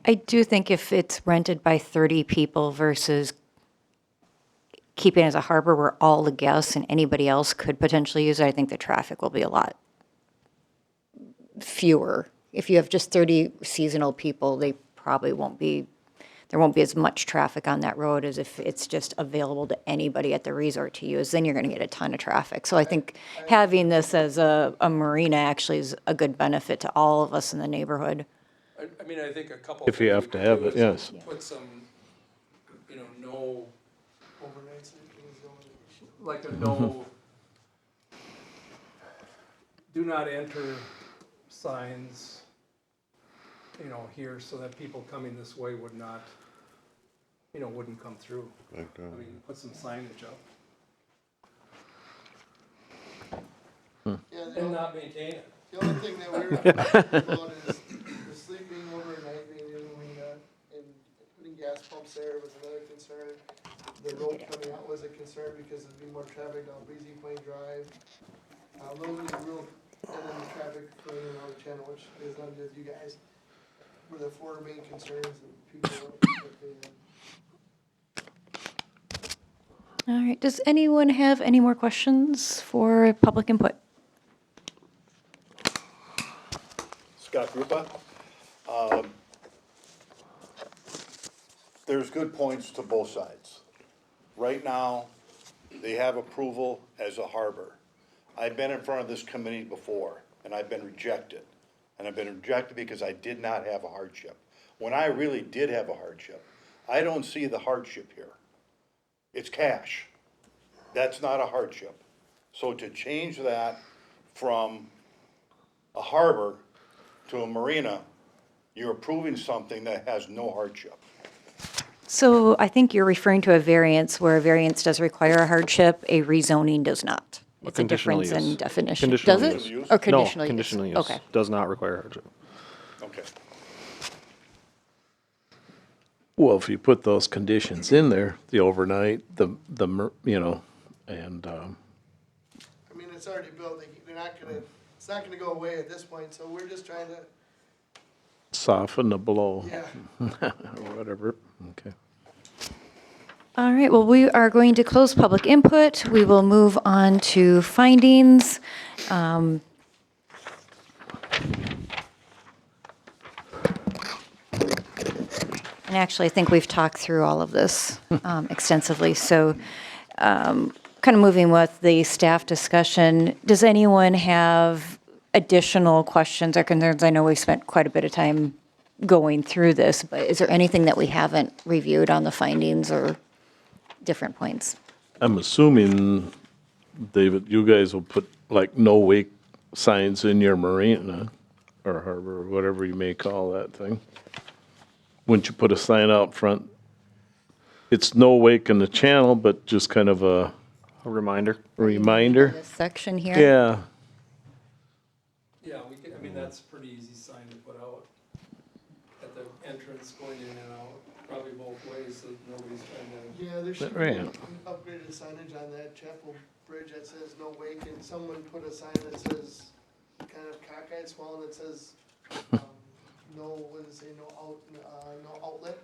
I do think if it's rented by 30 people versus keeping it as a harbor where all the guests and anybody else could potentially use it, I think the traffic will be a lot fewer. If you have just 30 seasonal people, there won't be as much traffic on that road as if it's just available to anybody at the resort to use. Then you're going to get a ton of traffic. So I think having this as a marina actually is a good benefit to all of us in the neighborhood. I mean, I think a couple. If you have to have it, yes. Put some, no, Overnight sleeping is the only issue. like a no, do not enter signs, here so that people coming this way would not, wouldn't come through. I mean, put some signage up Yeah, and not maintain it. the only thing that we were concerned about is the sleeping overnight being in the marina and putting gas pumps there was another concern. The road coming out was a concern because there'd be more traffic down Breezy Point Drive. Those are the real, and then the traffic going in and out of the channel, which is not just you guys, were the four main concerns that people that they had. All right, does anyone have any more questions for public input? Scott Grupa. There's good points to both sides. Right now, they have approval as a harbor. I've been in front of this committee before, and I've been rejected. And I've been rejected because I did not have a hardship. When I really did have a hardship, I don't see the hardship here. It's cash. That's not a hardship. So to change that from a harbor to a marina, you're approving something that has no hardship. So I think you're referring to a variance where a variance does require a hardship, a rezoning does not. It's a conditional difference in use. definition. Conditional Does use. it? Or conditional use? No, conditional use. Okay. Does not require hardship. Okay. Well, if you put those conditions in there, the overnight, and, I mean, it's already built, it's not gonna go away at this point, so we're just trying to, soften the blow, yeah. or whatever, okay. All right, well, we are going to close public input. We will move on to findings. And actually, I think we've talked through all of this extensively. So kind of moving with the staff discussion, does anyone have additional questions or concerns? I know we've spent quite a bit of time going through this, but is there anything that we haven't reviewed on the findings or different points? I'm assuming, David, you guys will put like no wake signs in your marina. or harbor, or whatever you may call that thing. Wouldn't you put a sign out front? It's no wake in the channel, but just kind of a A reminder. reminder. This section here. Yeah, Yeah, we can, I mean, that's a pretty easy sign to put out at the entrance going in and out, probably both ways, so nobody's trying to. Yeah, there should Right. be upgraded signage on that Chapel Bridge that says no wake, and someone put a sign that says, kind of cockeyed small, that says, no, what does it say, no outlet.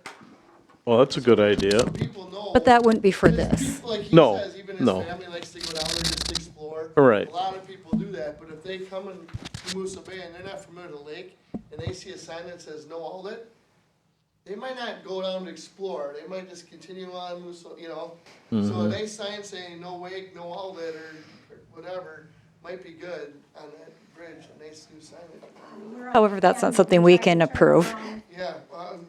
well, that's a good idea. People know. But that wouldn't be for Because this. people, like he No, says, even his no. family likes to go down there and just explore. Right. A lot of people do that, but if they come in to Moosa Bay and they're not familiar with the lake, and they see a sign that says no outlet, they might not go down to explore, they might just continue on Moosa, you know? So a nice sign saying no wake, no outlet, or whatever, might be good on that bridge, a nice new signage. However, that's not something we can approve. Yeah,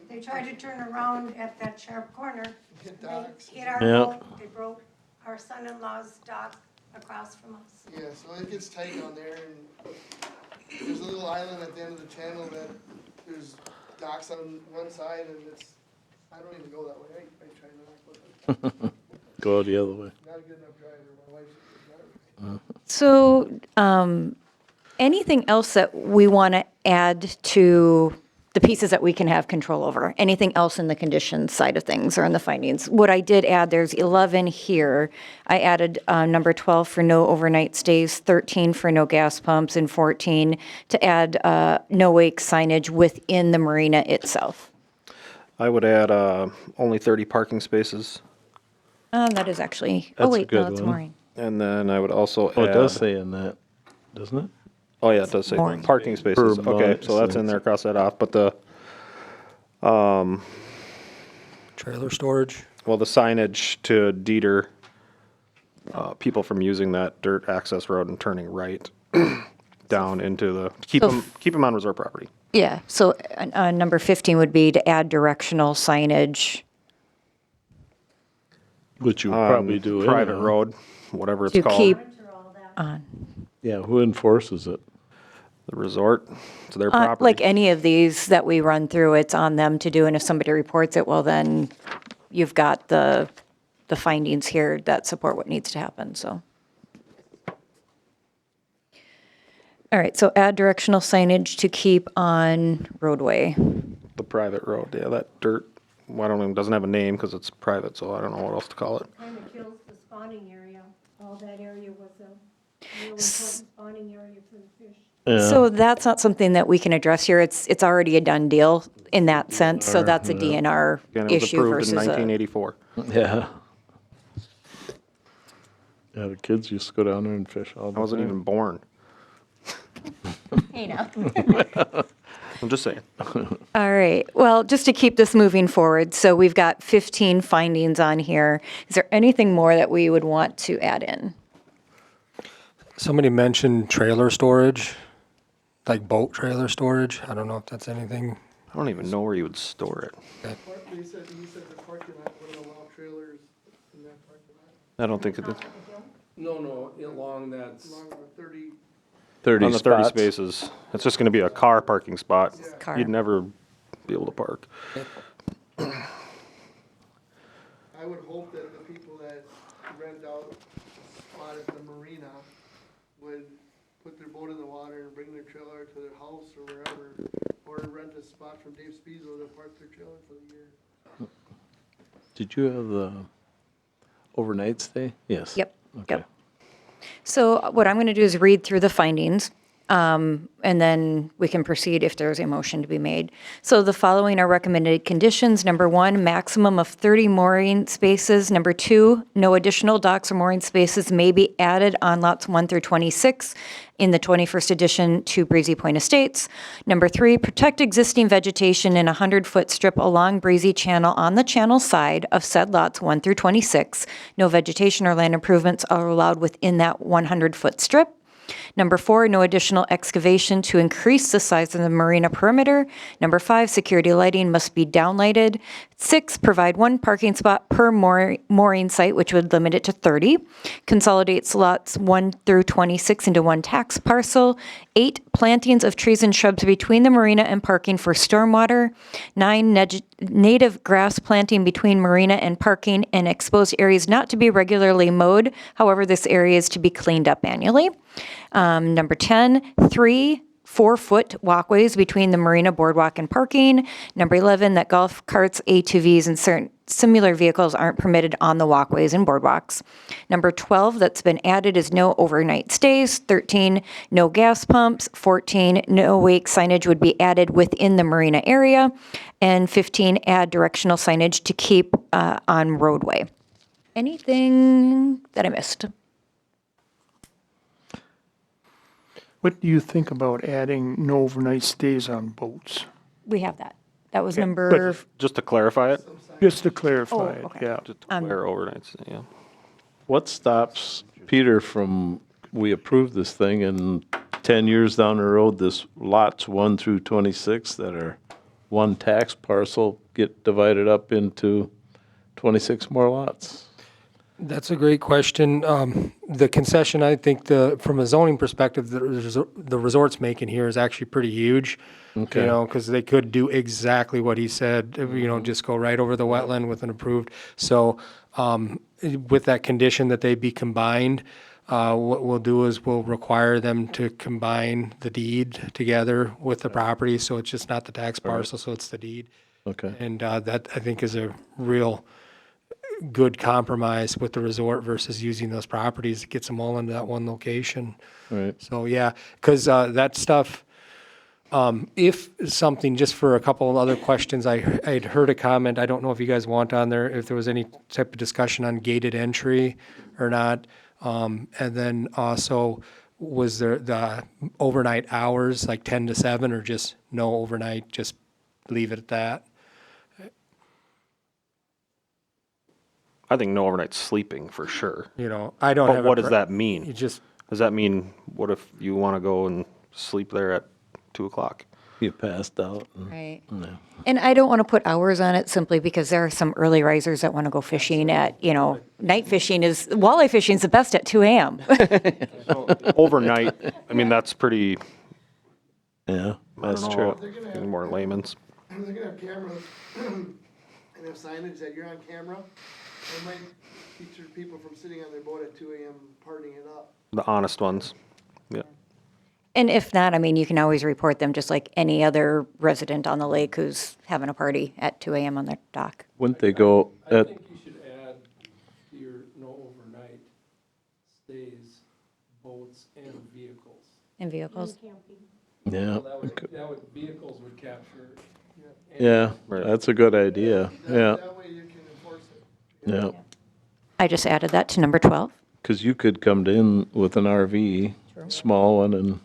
They tried to turn around at that sharp corner. hit They docks. hit our Yeah. boat, they broke our son-in-law's dock across from us. Yeah, so it gets tight down there, and there's a little island at the end of the channel that there's docks on one side, and it's, I don't even go that way, I try not to, but Go the other way. not a good enough driver, my wife's a good driver. So, anything else that we want to add to the pieces that we can have control over? Anything else in the conditions side of things or in the findings? What I did add, there's 11 here. I added number 12 for no overnight stays, 13 for no gas pumps, and 14 to add no wake signage within the marina itself. I would add only 30 parking spaces. That is actually, oh That's a wait, no, good that's one. mooring. And then I would also add. Oh, it does say in that, doesn't it? Oh, yeah, it does say Mooring. parking spaces. Per Okay, month, so that's in there, cross that off. But the, Trailer storage. well, the signage to deter people from using that dirt access road and turning right down into the, keep So them on resort property. Yeah, so number 15 would be to add directional signage Which you would probably do Private anyhow. road, whatever it's to called. keep on. Yeah, who enforces it? The resort, it's their property. Like any of these that we run through, it's on them to do, and if somebody reports it, well, then you've got the findings here that support what needs to happen, so. All right, so add directional signage to keep on roadway. The private road, yeah, that dirt, well, I don't even, doesn't have a name because it's private, so I don't know what else to call it. Kind of kills the spawning area. All that area was a real important spawning area for the fish. So that's not something that we can address here. It's already a done deal in that sense, so that's a DNR Again, it was issue approved versus in a. 1984. Yeah. Yeah, the kids used to go down there and fish all the time. I wasn't even born. Hey now. I'm just saying. All right, well, just to keep this moving forward, so we've got 15 findings on here. Is there anything more that we would want to add in? Somebody mentioned trailer storage, like boat trailer storage. I don't know if that's anything. I don't even know where you would store it. He said the parking lot wouldn't allow trailers in that parking lot, I don't think it, No, along that. along the 30, 30 on the 30 spots. spaces, it's just gonna be a car parking spot. Car. You'd never be able to park. I would hope that the people that rent out a spot at the marina would put their boat in the water and bring their trailer to their house or wherever, or rent a spot from Dave Spizo to park their trailer for the year. Did you have the overnight stay? Yes. Yep, Okay. yep. So what I'm going to do is read through the findings, and then we can proceed if there's a motion to be made. So the following are recommended conditions. Number 1, maximum of 30 mooring spaces. Number 2, no additional docks or mooring spaces may be added on lots 1 through 26 in the 21st addition to Breezy Point Estates. Number 3, protect existing vegetation in a 100-foot strip along Breezy Channel on the channel side of said lots 1 through 26. No vegetation or land improvements are allowed within that 100-foot strip. Number 4, no additional excavation to increase the size of the marina perimeter. Number 5, security lighting must be downlighted. 6, provide 1 parking spot per mooring site, which would limit it to 30. Consolidates lots 1 through 26 into 1 tax parcel. 8, plantings of trees and shrubs between the marina and parking for stormwater. 9, native grass planting between marina and parking and exposed areas not to be regularly mowed. However, this area is to be cleaned up annually. Number 10, 3 4-foot walkways between the marina boardwalk and parking. Number 11, that golf carts, ATVs, and certain similar vehicles aren't permitted on the walkways and boardwalks. Number 12, that's been added, is no overnight stays. 13, no gas pumps. 14, no wake signage would be added within the marina area. And 15, add directional signage to keep on roadway. Anything that I missed? What do you think about adding no overnight stays on boats? We have that. That was Okay, number, Just to clarify it, Just to clarify it, okay. yeah. just to clear overnights, yeah. What stops Peter from, we approve this thing and 10 years down the road, this lots 1 through 26 that are one tax parcel get divided up into 26 more lots? That's a great question. The concession, I think, from a zoning perspective, the resort's making here is actually pretty huge. Okay. You know, because they could do exactly what he said, you know, just go right over the wetland with an approved. So with that condition that they be combined, what we'll do is we'll require them to combine the deed together with the property. So it's just not the tax parcel, so it's the deed. Okay. And that, I think, is a real good compromise with the resort versus using those properties. It gets them all into that one location. Right. So, yeah, because that stuff, if something, just for a couple of other questions, I'd heard a comment, I don't know if you guys want on there, if there was any type of discussion on gated entry or not. And then also, was there the overnight hours, like 10 to 7, or just no overnight, just leave it at that? I think no overnight sleeping for sure. You know, I don't But have. what does that mean? You just, Does that mean, what if you want to go and sleep there at 2 o'clock? You passed out. right. And I don't want to put hours on it simply because there are some early risers that want to go fishing at, you know, night fishing is, walleye fishing is the best at 2 a.m. Overnight, I mean, that's pretty, Yeah, that's know. true. They're gonna have, more layman's. they're gonna have cameras and have signage that you're on camera. It might deter people from sitting on their boat at 2 a.m. partying it up. The honest ones. Yeah. And if not, I mean, you can always report them just like any other resident on the lake who's having a party at 2 a.m. on their dock. Wouldn't they go at, you should add to your no overnight stays, boats and vehicles. In vehicles? yeah, Vehicles would capture. yeah, that's a good idea. Yeah, That way you can enforce it. yeah. I just added that to number 12. Because you could come in with an RV, small one, and,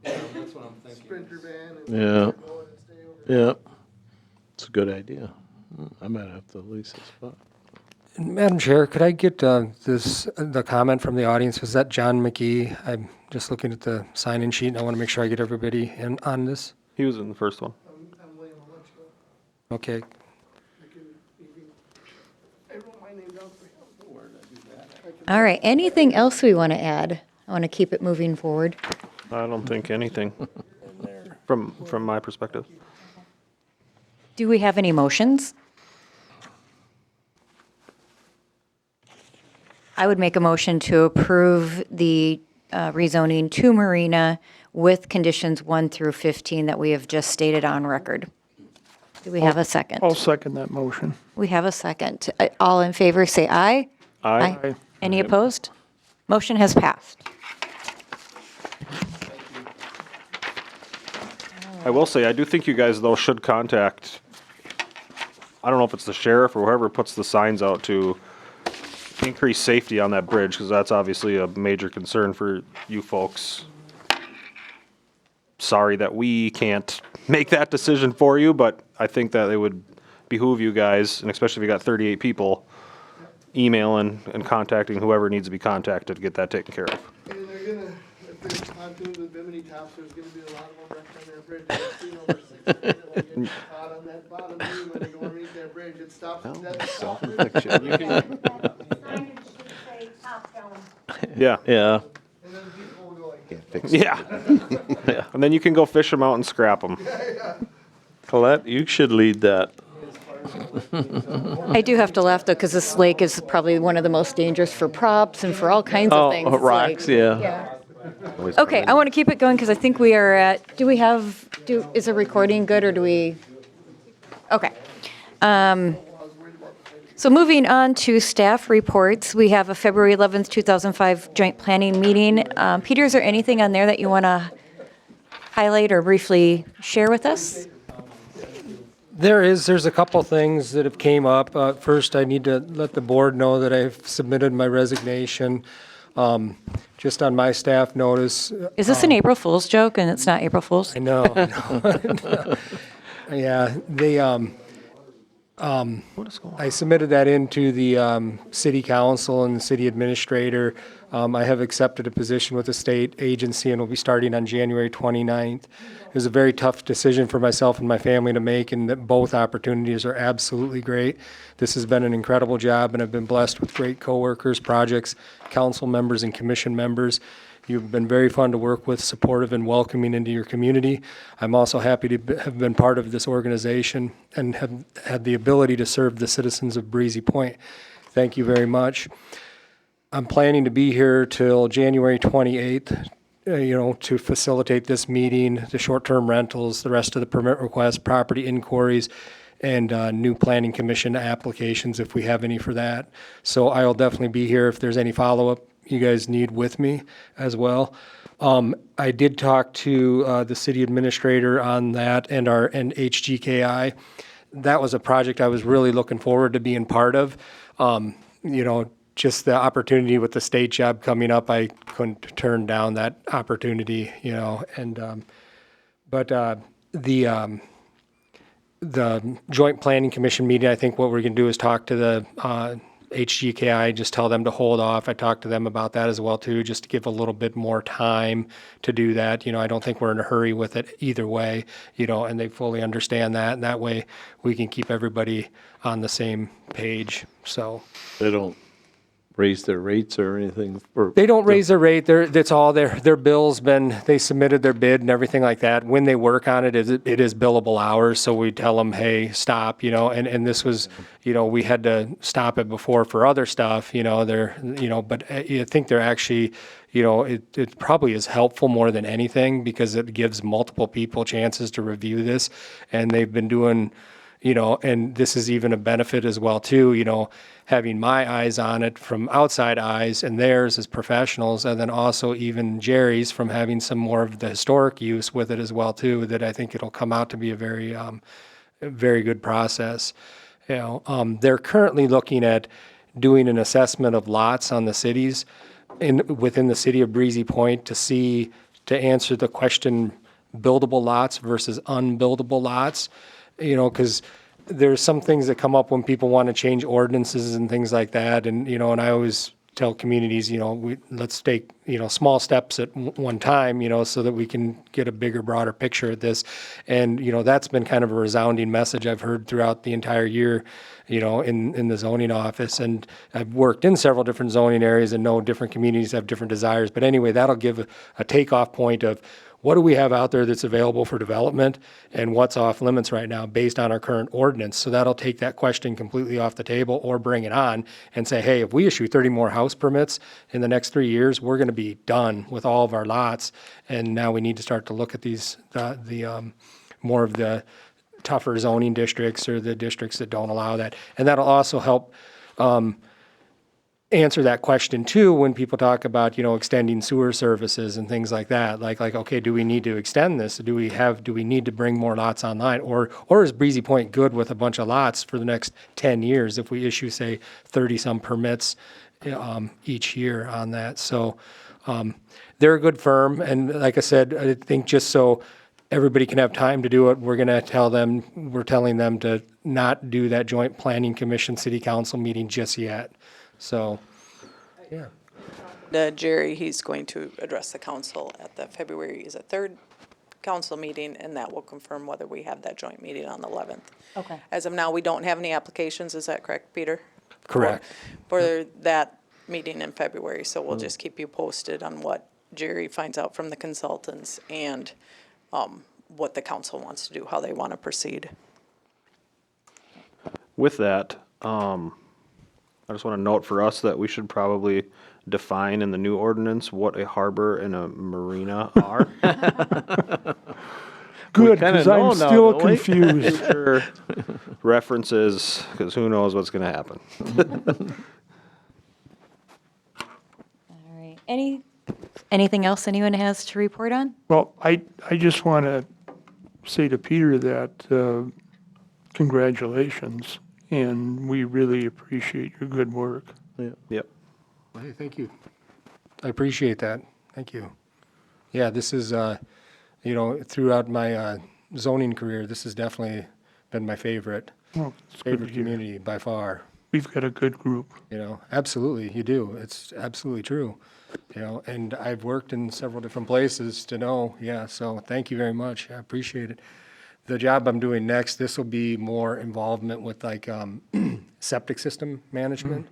That's what I'm thinking. Sprinter van and yeah, go and stay over. yeah. It's a good idea. I might have to lease a spot. Madam Chair, could I get the comment from the audience? Was that John McGee? I'm just looking at the sign-in sheet, and I want to make sure I get everybody in on this. He was in the first one. I'm William Lechko. Okay. I wrote my name down for him. All right, anything else we want to add? I want to keep it moving forward. I don't think anything from my perspective. Do we have any motions? I would make a motion to approve the rezoning to Marina with conditions 1 through 15 that we have just stated on record. Do we have a second? I'll second that motion. We have a second. All in favor, say aye. Aye. Any opposed? Motion has passed. I will say, I do think you guys, though, should contact, I don't know if it's the sheriff or whoever puts the signs out to increase safety on that bridge, because that's obviously a major concern for you folks. Sorry that we can't make that decision for you, but I think that it would behoove you guys, and especially if you got 38 people, emailing and contacting whoever needs to be contacted to get that taken care of. And they're gonna, if there's pontoons with bimini tops, there's gonna be a lot of them wrecked on their bridge. I've seen over 6 people get caught on that bottom beam when they go underneath their bridge. It stops, that stops. Yeah. Yeah, And then people will go like, fix it. Yeah. And then you can go fish them out and scrap them. Colette, you should lead that. I do have to laugh though, because this lake is probably one of the most dangerous for props and for all kinds of things. It's like- rocks, yeah. Always Okay, come in. I want to keep it going because I think we are at, is a recording good or do we? Okay. So moving on to staff reports, we have a February 11th, 2005 joint planning meeting. Peter, is there anything on there that you want to highlight or briefly share with us? There's a couple things that have came up. First, I need to let the board know that I've submitted my resignation. Just on my staff notice. Is this an April Fool's joke and it's not April Fool's? I know. Yeah, I submitted that into the city council and the city administrator. I have accepted a position with the state agency and will be starting on January 29th. It was a very tough decision for myself and my family to make, and that both opportunities are absolutely great. This has been an incredible job, and I've been blessed with great coworkers, projects, council members, and commission members. You've been very fun to work with, supportive and welcoming into your community. I'm also happy to have been part of this organization and have had the ability to serve the citizens of Breezy Point. Thank you very much. I'm planning to be here till January 28th, to facilitate this meeting, the short-term rentals, the rest of the permit requests, property inquiries, and new planning commission applications if we have any for that. So I'll definitely be here if there's any follow-up you guys need with me as well. I did talk to the city administrator on that and HGKI. That was a project I was really looking forward to being part of. Just the opportunity with the state job coming up, I couldn't turn down that opportunity, but the Joint Planning Commission meeting, I think what we're going to do is talk to the HGKI, just tell them to hold off. I talked to them about that as well too, just to give a little bit more time to do that. I don't think we're in a hurry with it either way, and they fully understand that. And that way we can keep everybody on the same page. So They don't raise their rates or anything? they don't raise their rate. That's all their bill's been, they submitted their bid and everything like that. When they work on it, it is billable hours. So we tell them, hey, stop, and this was, we had to stop it before for other stuff, but I think they're actually, it probably is helpful more than anything because it gives multiple people chances to review this. And they've been doing, and this is even a benefit as well too, having my eyes on it from outside eyes and theirs as professionals, and then also even Jerry's from having some more of the historic use with it as well too, that I think it'll come out to be a very, very good process. They're currently looking at doing an assessment of lots on the cities within the city of Breezy Point to answer the question, buildable lots versus unbuildable lots. Because there's some things that come up when people want to change ordinances and things like that. And, and I always tell communities, let's take, small steps at one time, so that we can get a bigger, broader picture of this. And, that's been kind of a resounding message I've heard throughout the entire year, in the zoning office. And I've worked in several different zoning areas and know different communities have different desires. But anyway, that'll give a takeoff point of, what do we have out there that's available for development and what's off limits right now based on our current ordinance? So that'll take that question completely off the table or bring it on and say, hey, if we issue 30 more house permits in the next 3 years, we're going to be done with all of our lots. And now we need to start to look at these, more of the tougher zoning districts or the districts that don't allow that. And that'll also help answer that question too when people talk about extending sewer services and things like that. Like okay, do we need to extend this? Do we need to bring more lots online, or is Breezy Point good with a bunch of lots for the next 10 years if we issue say 30 some permits each year on that? So they're a good firm, and like I said, I think just so everybody can have time to do it, we're telling them to not do that Joint Planning Commission City Council meeting just yet. So, yeah. Jerry, he's going to address the council at the February 3rd council meeting, and that will confirm whether we have that joint meeting on the 11th. Okay. As of now, we don't have any applications, is that correct, Peter? Correct. For that meeting in February, so we'll just keep you posted on what Jerry finds out from the consultants and what the council wants to do, how they want to proceed. With that, I just want to note for us that we should probably define in the new ordinance what a harbor and a marina are. Good, kinda because know I'm now, still don't we? confused. Future references, because who knows what's going to happen. All right. Anything else anyone has to report on? Well, I just want to say to Peter that congratulations, and we really appreciate your good work. Yep. Well, hey, thank you. I appreciate that. Thank you. Yeah, this is, throughout my zoning career, this has definitely been my favorite Well, it's good to hear. community by far. We've got a good group. Absolutely, you do. It's absolutely true. And I've worked in several different places to know, so thank you very much. I appreciate it. The job I'm doing next, this will be more involvement with like septic system management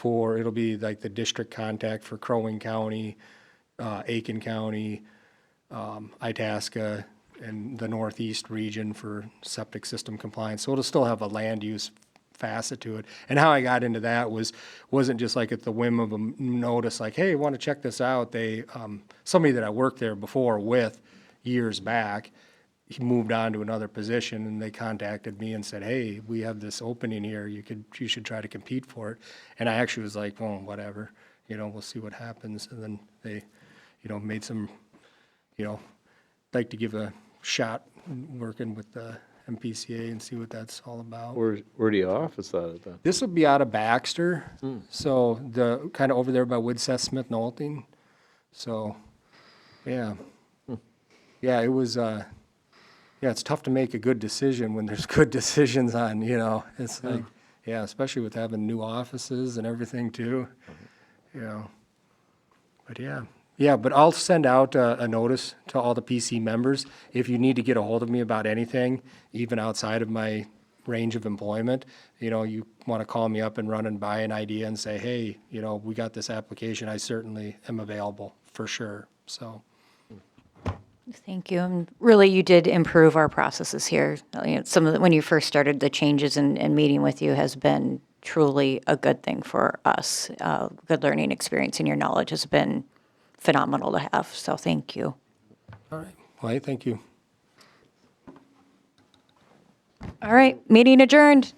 it'll be like the district contact for Crow Wing County, Aiken County, Itasca, and the Northeast region for septic system compliance. So it'll still have a land use facet to it. And how I got into that wasn't just like at the whim of a notice, like, hey, want to check this out. They, somebody that I worked there before with years back, he moved on to another position and they contacted me and said, hey, we have this opening here. You should try to compete for it. And I actually was like, well, whatever, we'll see what happens. And then they, made some, like to give a shot working with the MPCA and see what that's all about. Where do you office that at then? This will be out of Baxter, so the kind of over there by Woodseth Smith Knowlton. So, yeah, it was. It's tough to make a good decision when there's good decisions on. It's like, especially with having new offices and everything too. But but I'll send out a notice to all the PC members. If you need to get a hold of me about anything, even outside of my range of employment, you want to call me up and run and buy an idea and say, hey, we got this application. I certainly am available for sure. So. Thank you. And really, you did improve our processes here. Some of when you first started, the changes and meeting with you has been truly a good thing for us. Good learning experience, and your knowledge has been phenomenal to have. So thank you. All right. Well, hey, thank you. All right. Meeting adjourned.